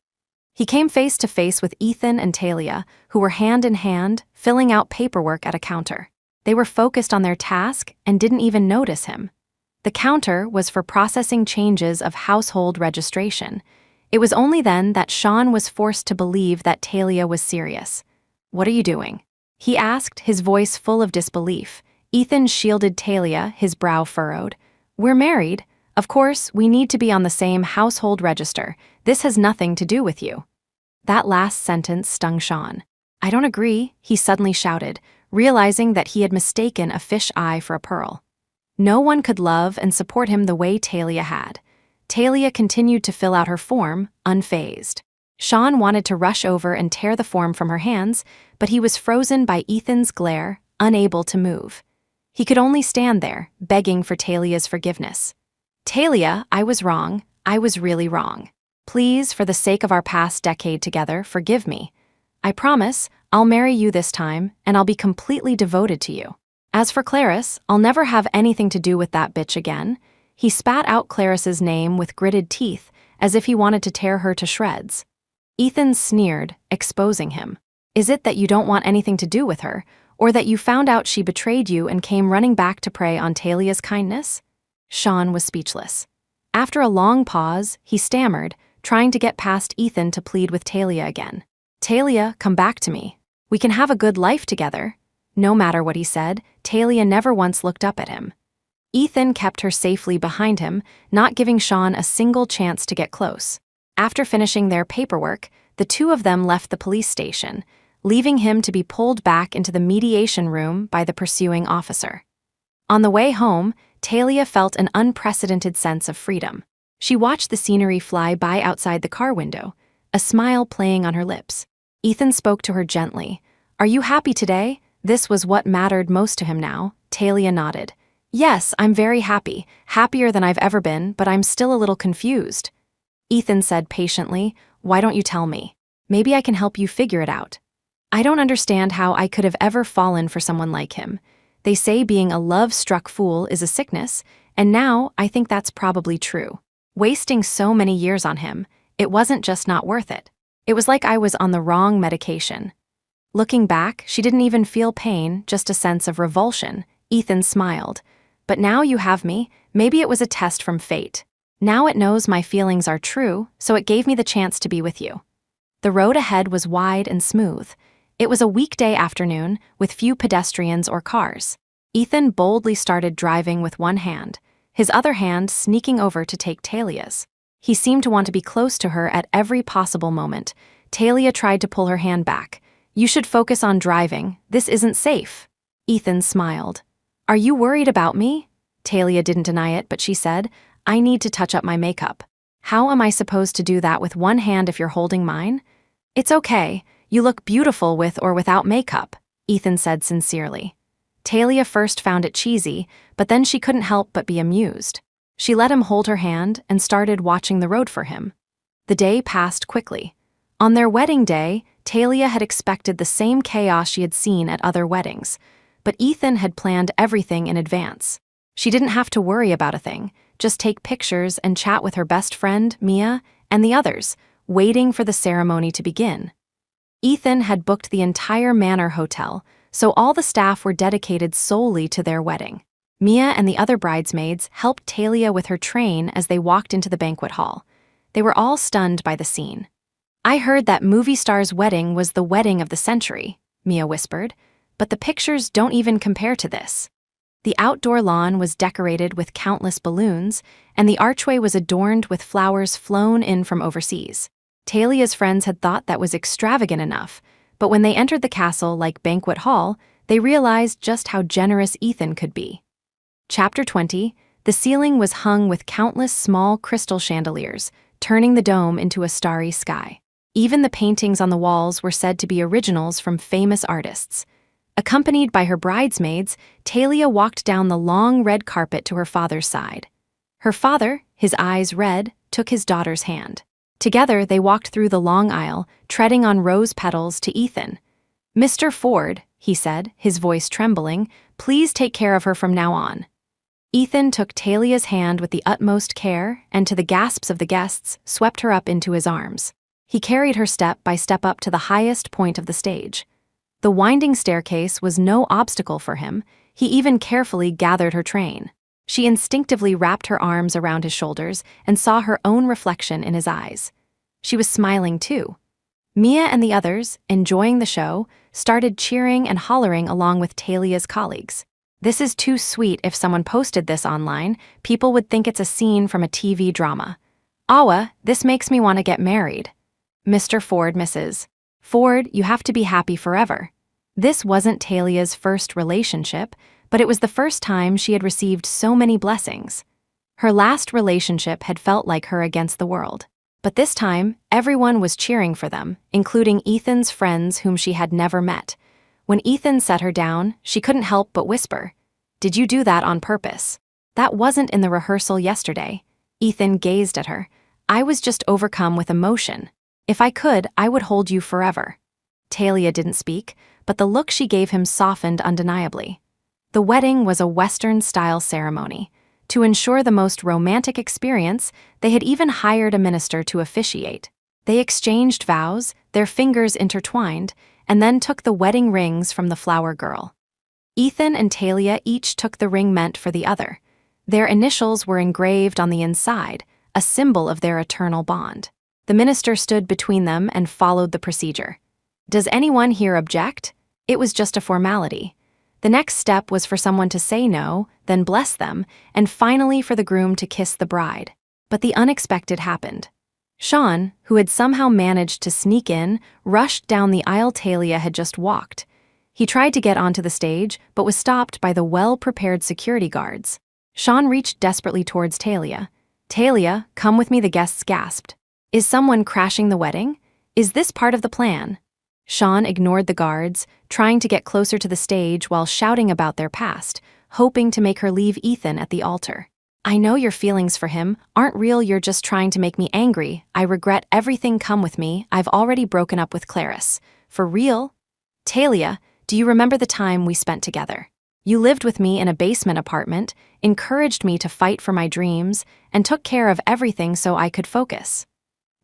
He came face to face with Ethan and Talia, who were hand in hand, filling out paperwork at a counter. They were focused on their task and didn't even notice him. The counter was for processing changes of household registration. It was only then that Sean was forced to believe that Talia was serious. "What are you doing?" he asked, his voice full of disbelief. Ethan shielded Talia, his brow furrowed. "We're married. Of course, we need to be on the same household register. This has nothing to do with you." That last sentence stung Sean. "I don't agree," he suddenly shouted, realizing that he had mistaken a fish eye for a pearl. No one could love and support him the way Talia had. Talia continued to fill out her form, unfazed. Sean wanted to rush over and tear the form from her hands, but he was frozen by Ethan's glare, unable to move. He could only stand there, begging for Talia's forgiveness. "Talia, I was wrong. I was really wrong. Please, for the sake of our past decade together, forgive me. I promise I'll marry you this time, and I'll be completely devoted to you." As for Clarice, I'll never have anything to do with that bitch again. He spat out Clarice's name with gritted teeth, as if he wanted to tear her to shreds. Ethan sneered, exposing him. Is it that you don't want anything to do with her, or that you found out she betrayed you and came running back to prey on Talia's kindness? Sean was speechless. After a long pause, he stammered, trying to get past Ethan to plead with Talia again. Talia, come back to me. We can have a good life together. No matter what he said, Talia never once looked up at him. Ethan kept her safely behind him, not giving Sean a single chance to get close. After finishing their paperwork, the two of them left the police station, leaving him to be pulled back into the mediation room by the pursuing officer. On the way home, Talia felt an unprecedented sense of freedom. She watched the scenery fly by outside the car window, a smile playing on her lips. Ethan spoke to her gently. Are you happy today? This was what mattered most to him now. Talia nodded. Yes, I'm very happy, happier than I've ever been, but I'm still a little confused. Ethan said patiently, why don't you tell me? Maybe I can help you figure it out. I don't understand how I could have ever fallen for someone like him. They say being a love-struck fool is a sickness, and now I think that's probably true. Wasting so many years on him, it wasn't just not worth it. It was like I was on the wrong medication. Looking back, she didn't even feel pain, just a sense of revulsion. Ethan smiled. But now you have me, maybe it was a test from fate. Now it knows my feelings are true, so it gave me the chance to be with you. The road ahead was wide and smooth. It was a weekday afternoon, with few pedestrians or cars. Ethan boldly started driving with one hand, his other hand sneaking over to take Talia's. He seemed to want to be close to her at every possible moment. Talia tried to pull her hand back. You should focus on driving. This isn't safe. Ethan smiled. Are you worried about me? Talia didn't deny it, but she said, I need to touch up my makeup. How am I supposed to do that with one hand if you're holding mine? It's okay. You look beautiful with or without makeup, Ethan said sincerely. Talia first found it cheesy, but then she couldn't help but be amused. She let him hold her hand and started watching the road for him. The day passed quickly. On their wedding day, Talia had expected the same chaos she had seen at other weddings, but Ethan had planned everything in advance. She didn't have to worry about a thing, just take pictures and chat with her best friend, Mia, and the others, waiting for the ceremony to begin. Ethan had booked the entire Manor Hotel, so all the staff were dedicated solely to their wedding. Mia and the other bridesmaids helped Talia with her train as they walked into the banquet hall. They were all stunned by the scene. I heard that movie star's wedding was the wedding of the century, Mia whispered, but the pictures don't even compare to this. The outdoor lawn was decorated with countless balloons, and the archway was adorned with flowers flown in from overseas. Talia's friends had thought that was extravagant enough, but when they entered the castle like banquet hall, they realized just how generous Ethan could be. Chapter 20, the ceiling was hung with countless small crystal chandeliers, turning the dome into a starry sky. Even the paintings on the walls were said to be originals from famous artists. Accompanied by her bridesmaids, Talia walked down the long red carpet to her father's side. Her father, his eyes red, took his daughter's hand. Together, they walked through the long aisle, treading on rose petals to Ethan. Mr. Ford, he said, his voice trembling, please take care of her from now on. Ethan took Talia's hand with the utmost care and, to the gasps of the guests, swept her up into his arms. He carried her step by step up to the highest point of the stage. The winding staircase was no obstacle for him. He even carefully gathered her train. She instinctively wrapped her arms around his shoulders and saw her own reflection in his eyes. She was smiling too. Mia and the others, enjoying the show, started cheering and hollering along with Talia's colleagues. This is too sweet. If someone posted this online, people would think it's a scene from a TV drama. Awa, this makes me want to get married. Mr. Ford, Mrs. Ford, you have to be happy forever. This wasn't Talia's first relationship, but it was the first time she had received so many blessings. Her last relationship had felt like her against the world. But this time, everyone was cheering for them, including Ethan's friends whom she had never met. When Ethan set her down, she couldn't help but whisper, "Did you do that on purpose? That wasn't in the rehearsal yesterday." Ethan gazed at her. "I was just overcome with emotion. If I could, I would hold you forever." Talia didn't speak, but the look she gave him softened undeniably. The wedding was a Western-style ceremony. To ensure the most romantic experience, they had even hired a minister to officiate. They exchanged vows, their fingers intertwined, and then took the wedding rings from the flower girl. Ethan and Talia each took the ring meant for the other. Their initials were engraved on the inside, a symbol of their eternal bond. The minister stood between them and followed the procedure. Does anyone here object? It was just a formality. The next step was for someone to say no, then bless them, and finally for the groom to kiss the bride. But the unexpected happened. Sean, who had somehow managed to sneak in, rushed down the aisle Talia had just walked. He tried to get onto the stage, but was stopped by the well-prepared security guards. Sean reached desperately towards Talia. "Talia, come with me," the guests gasped. "Is someone crashing the wedding? Is this part of the plan?" Sean ignored the guards, trying to get closer to the stage while shouting about their past, hoping to make her leave Ethan at the altar. "I know your feelings for him aren't real, you're just trying to make me angry. I regret everything, come with me, I've already broken up with Clarice." "For real? Talia, do you remember the time we spent together? You lived with me in a basement apartment, encouraged me to fight for my dreams, and took care of everything so I could focus.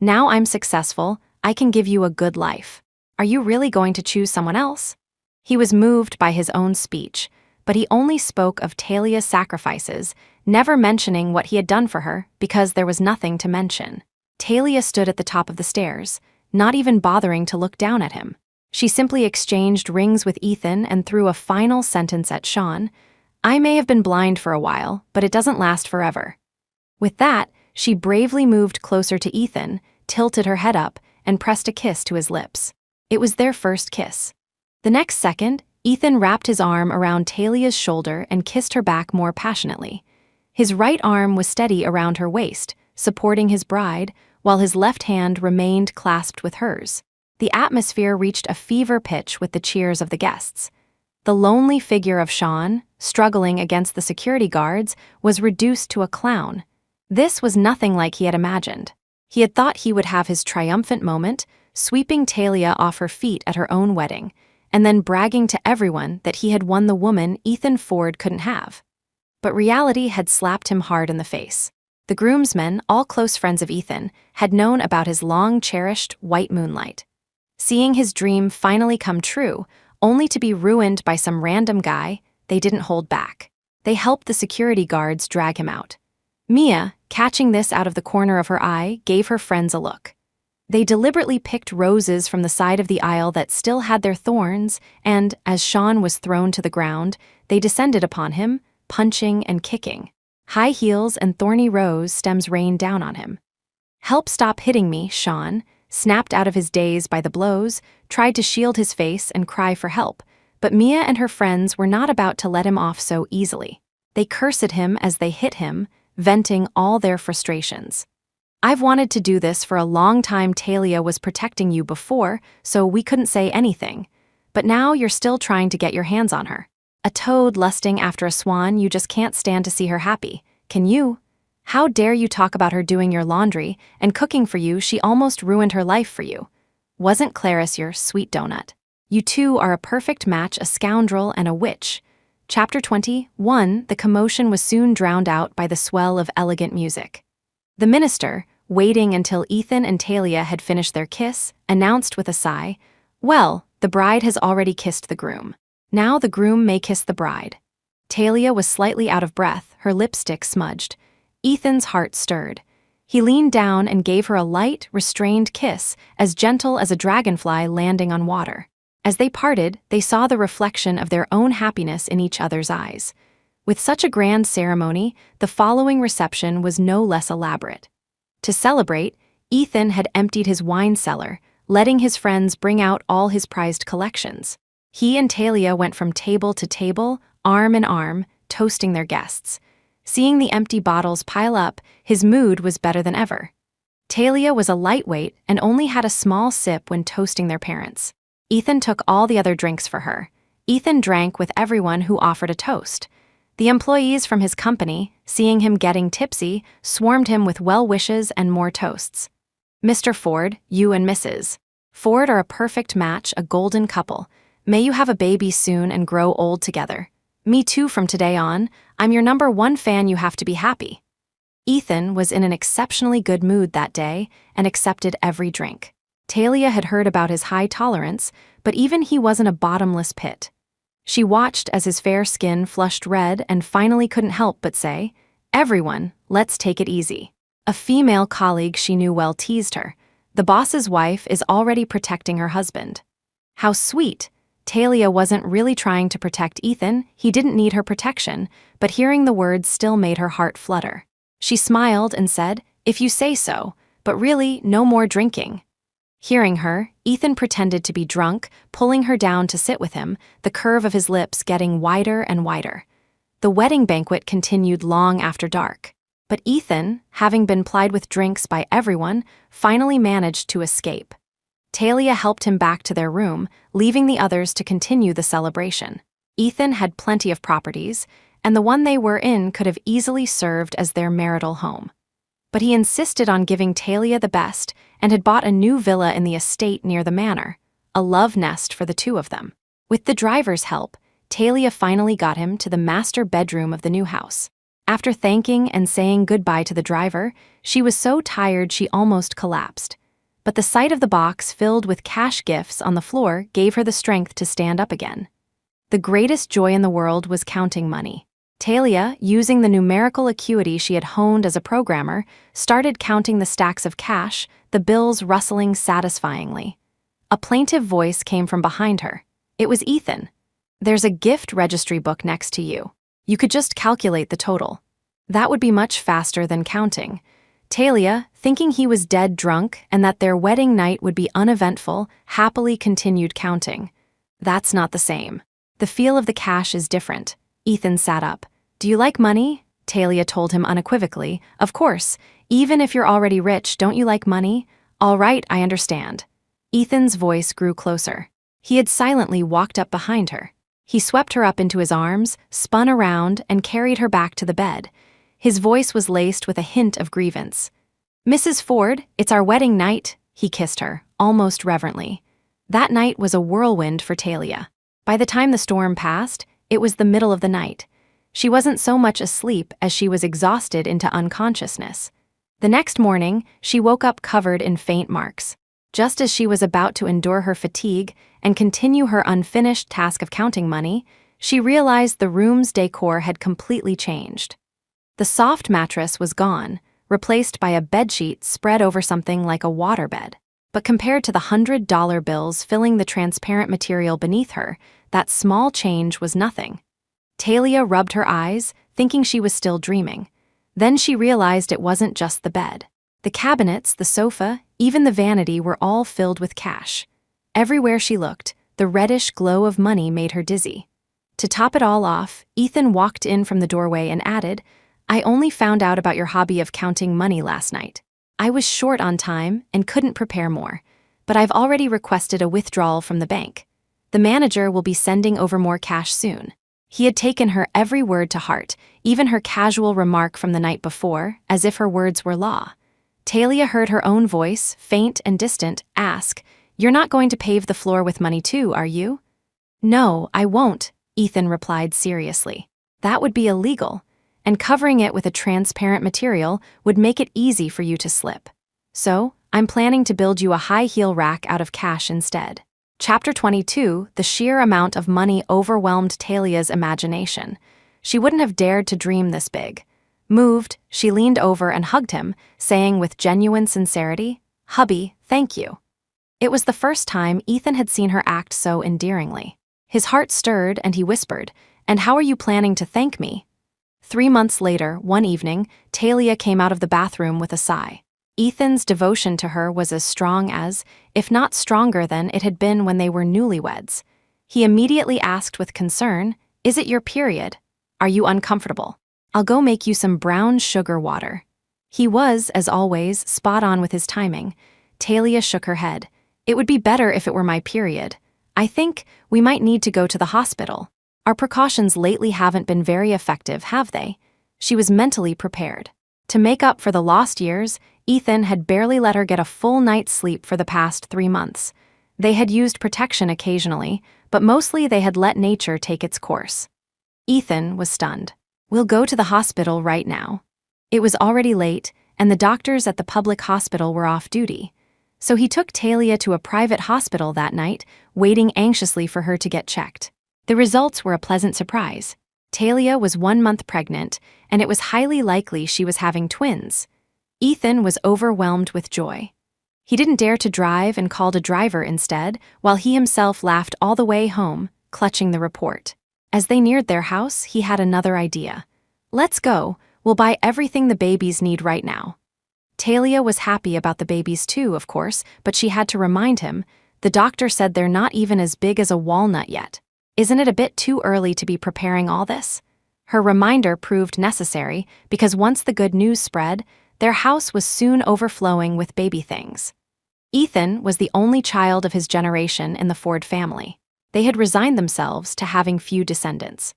Now I'm successful, I can give you a good life. Are you really going to choose someone else?" He was moved by his own speech, but he only spoke of Talia's sacrifices, never mentioning what he had done for her because there was nothing to mention. Talia stood at the top of the stairs, not even bothering to look down at him. She simply exchanged rings with Ethan and threw a final sentence at Sean. "I may have been blind for a while, but it doesn't last forever." With that, she bravely moved closer to Ethan, tilted her head up, and pressed a kiss to his lips. It was their first kiss. The next second, Ethan wrapped his arm around Talia's shoulder and kissed her back more passionately. His right arm was steady around her waist, supporting his bride, while his left hand remained clasped with hers. The atmosphere reached a fever pitch with the cheers of the guests. The lonely figure of Sean, struggling against the security guards, was reduced to a clown. This was nothing like he had imagined. He had thought he would have his triumphant moment, sweeping Talia off her feet at her own wedding, and then bragging to everyone that he had won the woman Ethan Ford couldn't have. But reality had slapped him hard in the face. The groomsmen, all close friends of Ethan, had known about his long-cherished white moonlight. Seeing his dream finally come true, only to be ruined by some random guy, they didn't hold back. They helped the security guards drag him out. Mia, catching this out of the corner of her eye, gave her friends a look. They deliberately picked roses from the side of the aisle that still had their thorns, and, as Sean was thrown to the ground, they descended upon him, punching and kicking. High heels and thorny rose stems rained down on him. "Help, stop hitting me," Sean, snapped out of his daze by the blows, tried to shield his face and cry for help, but Mia and her friends were not about to let him off so easily. They cursed him as they hit him, venting all their frustrations. "I've wanted to do this for a long time. Talia was protecting you before, so we couldn't say anything. But now you're still trying to get your hands on her. A toad lusting after a swan, you just can't stand to see her happy. Can you? How dare you talk about her doing your laundry and cooking for you? She almost ruined her life for you. Wasn't Clarice your sweet donut? You two are a perfect match, a scoundrel and a witch." Chapter 21. The commotion was soon drowned out by the swell of elegant music. The minister, waiting until Ethan and Talia had finished their kiss, announced with a sigh, "Well, the bride has already kissed the groom. Now the groom may kiss the bride." Talia was slightly out of breath, her lipstick smudged. Ethan's heart stirred. He leaned down and gave her a light, restrained kiss, as gentle as a dragonfly landing on water. As they parted, they saw the reflection of their own happiness in each other's eyes. With such a grand ceremony, the following reception was no less elaborate. To celebrate, Ethan had emptied his wine cellar, letting his friends bring out all his prized collections. He and Talia went from table to table, arm in arm, toasting their guests. Seeing the empty bottles pile up, his mood was better than ever. Talia was a lightweight and only had a small sip when toasting their parents. Ethan took all the other drinks for her. Ethan drank with everyone who offered a toast. The employees from his company, seeing him getting tipsy, swarmed him with well wishes and more toasts. "Mr. Ford, you and Mrs. Ford are a perfect match, a golden couple. May you have a baby soon and grow old together. Me too from today on. I'm your #1 fan, you have to be happy. Ethan was in an exceptionally good mood that day and accepted every drink. Talia had heard about his high tolerance, but even he wasn't a bottomless pit. She watched as his fair skin flushed red and finally couldn't help but say, "Everyone, let's take it easy." A female colleague she knew well teased her. The boss's wife is already protecting her husband. How sweet. Talia wasn't really trying to protect Ethan, he didn't need her protection, but hearing the words still made her heart flutter. She smiled and said, "If you say so, but really, no more drinking." Hearing her, Ethan pretended to be drunk, pulling her down to sit with him, the curve of his lips getting wider and wider. The wedding banquet continued long after dark. But Ethan, having been plied with drinks by everyone, finally managed to escape. Talia helped him back to their room, leaving the others to continue the celebration. Ethan had plenty of properties, and the one they were in could have easily served as their marital home. But he insisted on giving Talia the best and had bought a new villa in the estate near the manor, a love nest for the two of them. With the driver's help, Talia finally got him to the master bedroom of the new house. After thanking and saying goodbye to the driver, she was so tired she almost collapsed. But the sight of the box filled with cash gifts on the floor gave her the strength to stand up again. The greatest joy in the world was counting money. Talia, using the numerical acuity she had honed as a programmer, started counting the stacks of cash, the bills rustling satisfyingly. A plaintive voice came from behind her. It was Ethan. "There's a gift registry book next to you. You could just calculate the total." That would be much faster than counting. Talia, thinking he was dead drunk and that their wedding night would be uneventful, happily continued counting. "That's not the same. The feel of the cash is different." Ethan sat up. "Do you like money?" Talia told him unequivocally. "Of course. Even if you're already rich, don't you like money?" "All right, I understand." Ethan's voice grew closer. He had silently walked up behind her. He swept her up into his arms, spun around, and carried her back to the bed. His voice was laced with a hint of grievance. "Mrs. Ford, it's our wedding night," he kissed her, almost reverently. That night was a whirlwind for Talia. By the time the storm passed, it was the middle of the night. She wasn't so much asleep as she was exhausted into unconsciousness. The next morning, she woke up covered in faint marks. Just as she was about to endure her fatigue and continue her unfinished task of counting money, she realized the room's decor had completely changed. The soft mattress was gone, replaced by a bedsheet spread over something like a waterbed. But compared to the $100 bills filling the transparent material beneath her, that small change was nothing. Talia rubbed her eyes, thinking she was still dreaming. Then she realized it wasn't just the bed. The cabinets, the sofa, even the vanity were all filled with cash. Everywhere she looked, the reddish glow of money made her dizzy. To top it all off, Ethan walked in from the doorway and added, "I only found out about your hobby of counting money last night. I was short on time and couldn't prepare more, but I've already requested a withdrawal from the bank. The manager will be sending over more cash soon." He had taken her every word to heart, even her casual remark from the night before, as if her words were law. Talia heard her own voice, faint and distant, ask, "You're not going to pave the floor with money too, are you?" "No, I won't," Ethan replied seriously. "That would be illegal, and covering it with a transparent material would make it easy for you to slip. So, I'm planning to build you a high-heel rack out of cash instead." Chapter 22, the sheer amount of money overwhelmed Talia's imagination. She wouldn't have dared to dream this big. Moved, she leaned over and hugged him, saying with genuine sincerity, "Hubby, thank you." It was the first time Ethan had seen her act so endearingly. His heart stirred and he whispered, "And how are you planning to thank me?" 3 months later, one evening, Talia came out of the bathroom with a sigh. Ethan's devotion to her was as strong as, if not stronger than, it had been when they were newlyweds. He immediately asked with concern, "Is it your period? Are you uncomfortable? I'll go make you some brown sugar water." He was, as always, spot on with his timing. Talia shook her head. "It would be better if it were my period. I think we might need to go to the hospital. Our precautions lately haven't been very effective, have they?" She was mentally prepared. To make up for the lost years, Ethan had barely let her get a full night's sleep for the past 3 months. They had used protection occasionally, but mostly they had let nature take its course. Ethan was stunned. "We'll go to the hospital right now." It was already late, and the doctors at the public hospital were off duty. So he took Talia to a private hospital that night, waiting anxiously for her to get checked. The results were a pleasant surprise. Talia was 1 month pregnant, and it was highly likely she was having twins. Ethan was overwhelmed with joy. He didn't dare to drive and called a driver instead, while he himself laughed all the way home, clutching the report. As they neared their house, he had another idea. "Let's go, we'll buy everything the babies need right now." Talia was happy about the babies too, of course, but she had to remind him, "The doctor said they're not even as big as a walnut yet. Isn't it a bit too early to be preparing all this?" Her reminder proved necessary because once the good news spread, their house was soon overflowing with baby things. Ethan was the only child of his generation in the Ford family. They had resigned themselves to having few descendants.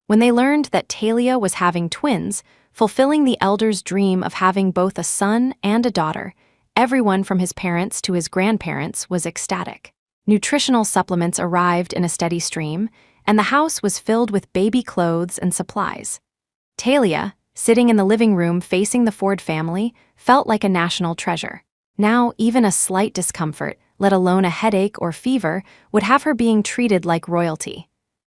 When they learned that Talia was having twins, fulfilling the elder's dream of having both a son and a daughter, everyone from his parents to his grandparents was ecstatic. Nutritional supplements arrived in a steady stream, and the house was filled with baby clothes and supplies. Talia, sitting in the living room facing the Ford family, felt like a national treasure. Now, even a slight discomfort, let alone a headache or fever, would have her being treated like royalty.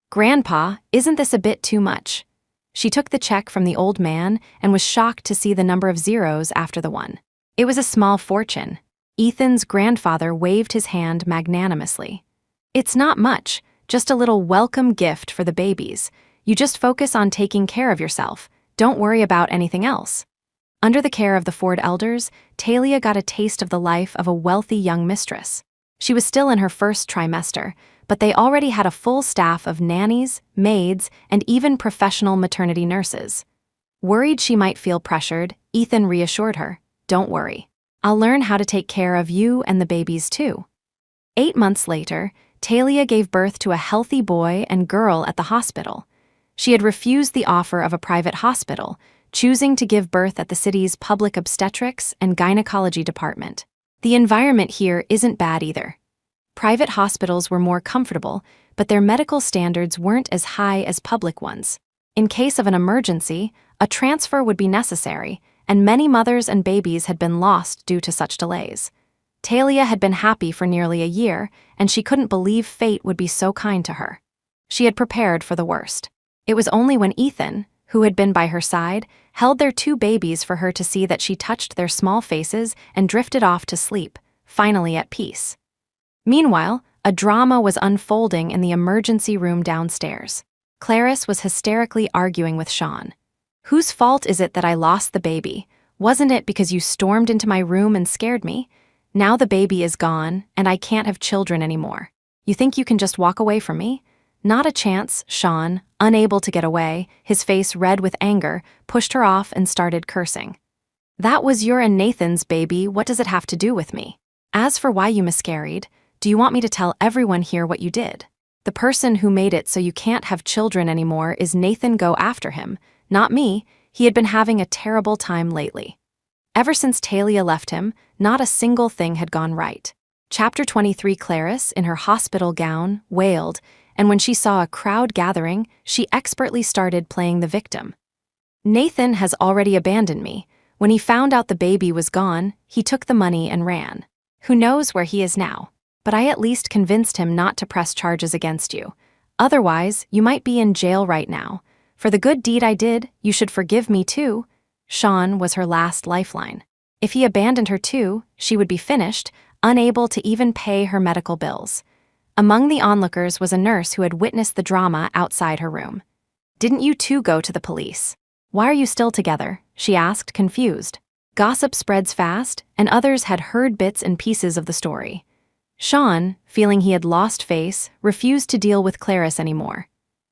"Grandpa, isn't this a bit too much?" She took the check from the old man and was shocked to see the number of zeros after the one. It was a small fortune. Ethan's grandfather waved his hand magnanimously. "It's not much, just a little welcome gift for the babies. You just focus on taking care of yourself. Don't worry about anything else." Under the care of the Ford elders, Talia got a taste of the life of a wealthy young mistress. She was still in her first trimester, but they already had a full staff of nannies, maids, and even professional maternity nurses. Worried she might feel pressured, Ethan reassured her, "Don't worry. I'll learn how to take care of you and the babies too." 8 months later, Talia gave birth to a healthy boy and girl at the hospital. She had refused the offer of a private hospital, choosing to give birth at the city's public obstetrics and gynecology department. The environment here isn't bad either. Private hospitals were more comfortable, but their medical standards weren't as high as public ones. In case of an emergency, a transfer would be necessary, and many mothers and babies had been lost due to such delays. Talia had been happy for nearly a year, and she couldn't believe fate would be so kind to her. She had prepared for the worst. It was only when Ethan, who had been by her side, held their 2 babies for her to see that she touched their small faces and drifted off to sleep, finally at peace. Meanwhile, a drama was unfolding in the emergency room downstairs. Clarice was hysterically arguing with Sean. "Whose fault is it that I lost the baby? Wasn't it because you stormed into my room and scared me? Now the baby is gone, and I can't have children anymore. You think you can just walk away from me?" "Not a chance," Sean, unable to get away, his face red with anger, pushed her off and started cursing. "That was your and Nathan's baby, what does it have to do with me? As for why you miscarried, do you want me to tell everyone here what you did? The person who made it so you can't have children anymore is Nathan. Go after him, not me. He had been having a terrible time lately." Ever since Talia left him, not a single thing had gone right. Chapter 23. Clarice, in her hospital gown, wailed, and when she saw a crowd gathering, she expertly started playing the victim. "Nathan has already abandoned me. When he found out the baby was gone, he took the money and ran. Who knows where he is now? But I at least convinced him not to press charges against you. Otherwise, you might be in jail right now. For the good deed I did, you should forgive me too." Sean was her last lifeline. If he abandoned her too, she would be finished, unable to even pay her medical bills. Among the onlookers was a nurse who had witnessed the drama outside her room. "Didn't you two go to the police? Why are you still together?" she asked, confused. Gossip spreads fast, and others had heard bits and pieces of the story. Sean, feeling he had lost face, refused to deal with Clarice anymore.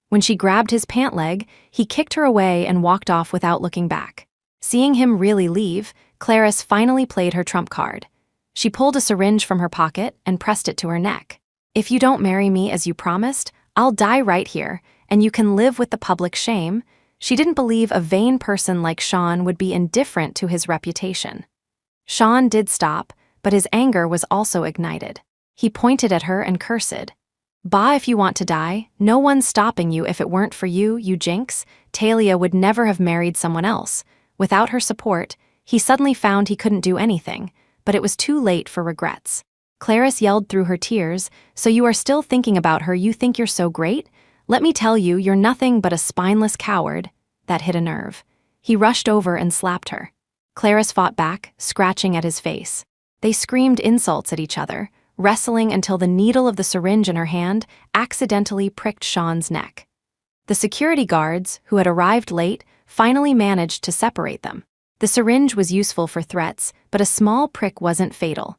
When she grabbed his pant leg, he kicked her away and walked off without looking back. Seeing him really leave, Clarice finally played her trump card. She pulled a syringe from her pocket and pressed it to her neck. "If you don't marry me as you promised, I'll die right here, and you can live with the public shame." She didn't believe a vain person like Sean would be indifferent to his reputation. Sean did stop, but his anger was also ignited. He pointed at her and cursed. Bah, if you want to die, no one's stopping you. If it weren't for you, you jinx. Talia would never have married someone else. Without her support, he suddenly found he couldn't do anything, but it was too late for regrets. Clarice yelled through her tears, "So you are still thinking about her? You think you're so great? Let me tell you, you're nothing but a spineless coward." That hit a nerve. He rushed over and slapped her. Clarice fought back, scratching at his face. They screamed insults at each other, wrestling until the needle of the syringe in her hand accidentally pricked Sean's neck. The security guards, who had arrived late, finally managed to separate them. The syringe was useful for threats, but a small prick wasn't fatal.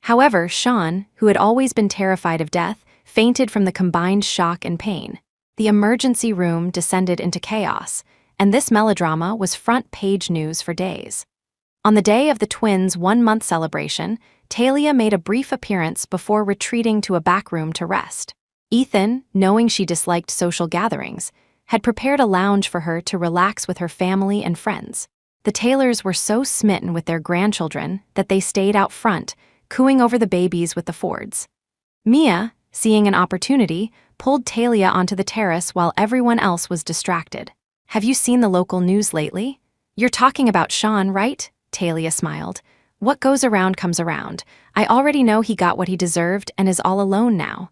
However, Sean, who had always been terrified of death, fainted from the combined shock and pain. The emergency room descended into chaos, and this melodrama was front-page news for days. On the day of the twins' one-month celebration, Talia made a brief appearance before retreating to a back room to rest. Ethan, knowing she disliked social gatherings, had prepared a lounge for her to relax with her family and friends. The Taylors were so smitten with their grandchildren that they stayed out front, cooing over the babies with the Fords. Mia, seeing an opportunity, pulled Talia onto the terrace while everyone else was distracted. "Have you seen the local news lately? You're talking about Sean, right?" Talia smiled. "What goes around comes around. I already know he got what he deserved and is all alone now."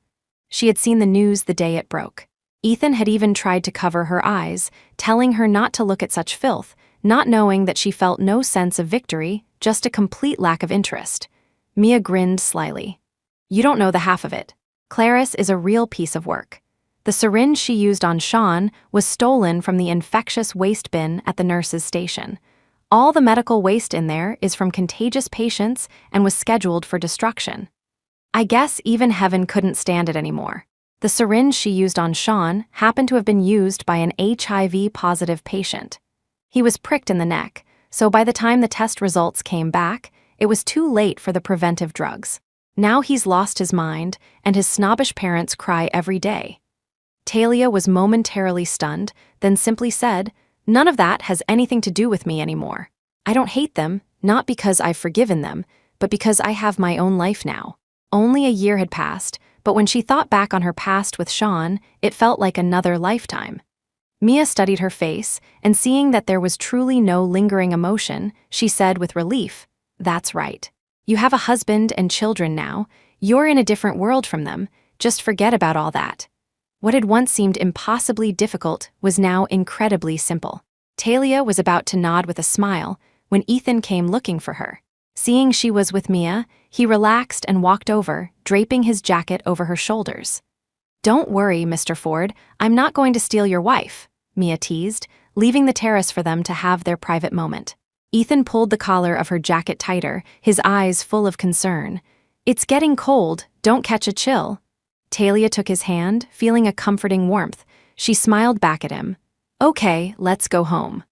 She had seen the news the day it broke. Ethan had even tried to cover her eyes, telling her not to look at such filth, not knowing that she felt no sense of victory, just a complete lack of interest. Mia grinned slyly. "You don't know the half of it. Clarice is a real piece of work. The syringe she used on Sean was stolen from the infectious waste bin at the nurse's station. All the medical waste in there is from contagious patients and was scheduled for destruction. I guess even heaven couldn't stand it anymore. The syringe she used on Sean happened to have been used by an HIV-positive patient. He was pricked in the neck, so by the time the test results came back, it was too late for the preventive drugs. Now he's lost his mind, and his snobbish parents cry every day." Talia was momentarily stunned, then simply said, "None of that has anything to do with me anymore. I don't hate them, not because I've forgiven them, but because I have my own life now." Only a year had passed, but when she thought back on her past with Sean, it felt like another lifetime. Mia studied her face, and seeing that there was truly no lingering emotion, she said with relief, "That's right. You have a husband and children now. You're in a different world from them. Just forget about all that." What had once seemed impossibly difficult was now incredibly simple. Talia was about to nod with a smile when Ethan came looking for her. Seeing she was with Mia, he relaxed and walked over, draping his jacket over her shoulders. "Don't worry, Mr. Ford, I'm not going to steal your wife," Mia teased, leaving the terrace for them to have their private moment. Ethan pulled the collar of her jacket tighter, his eyes full of concern. "It's getting cold, don't catch a chill." Talia took his hand, feeling a comforting warmth. She smiled back at him. "Okay, let's go home."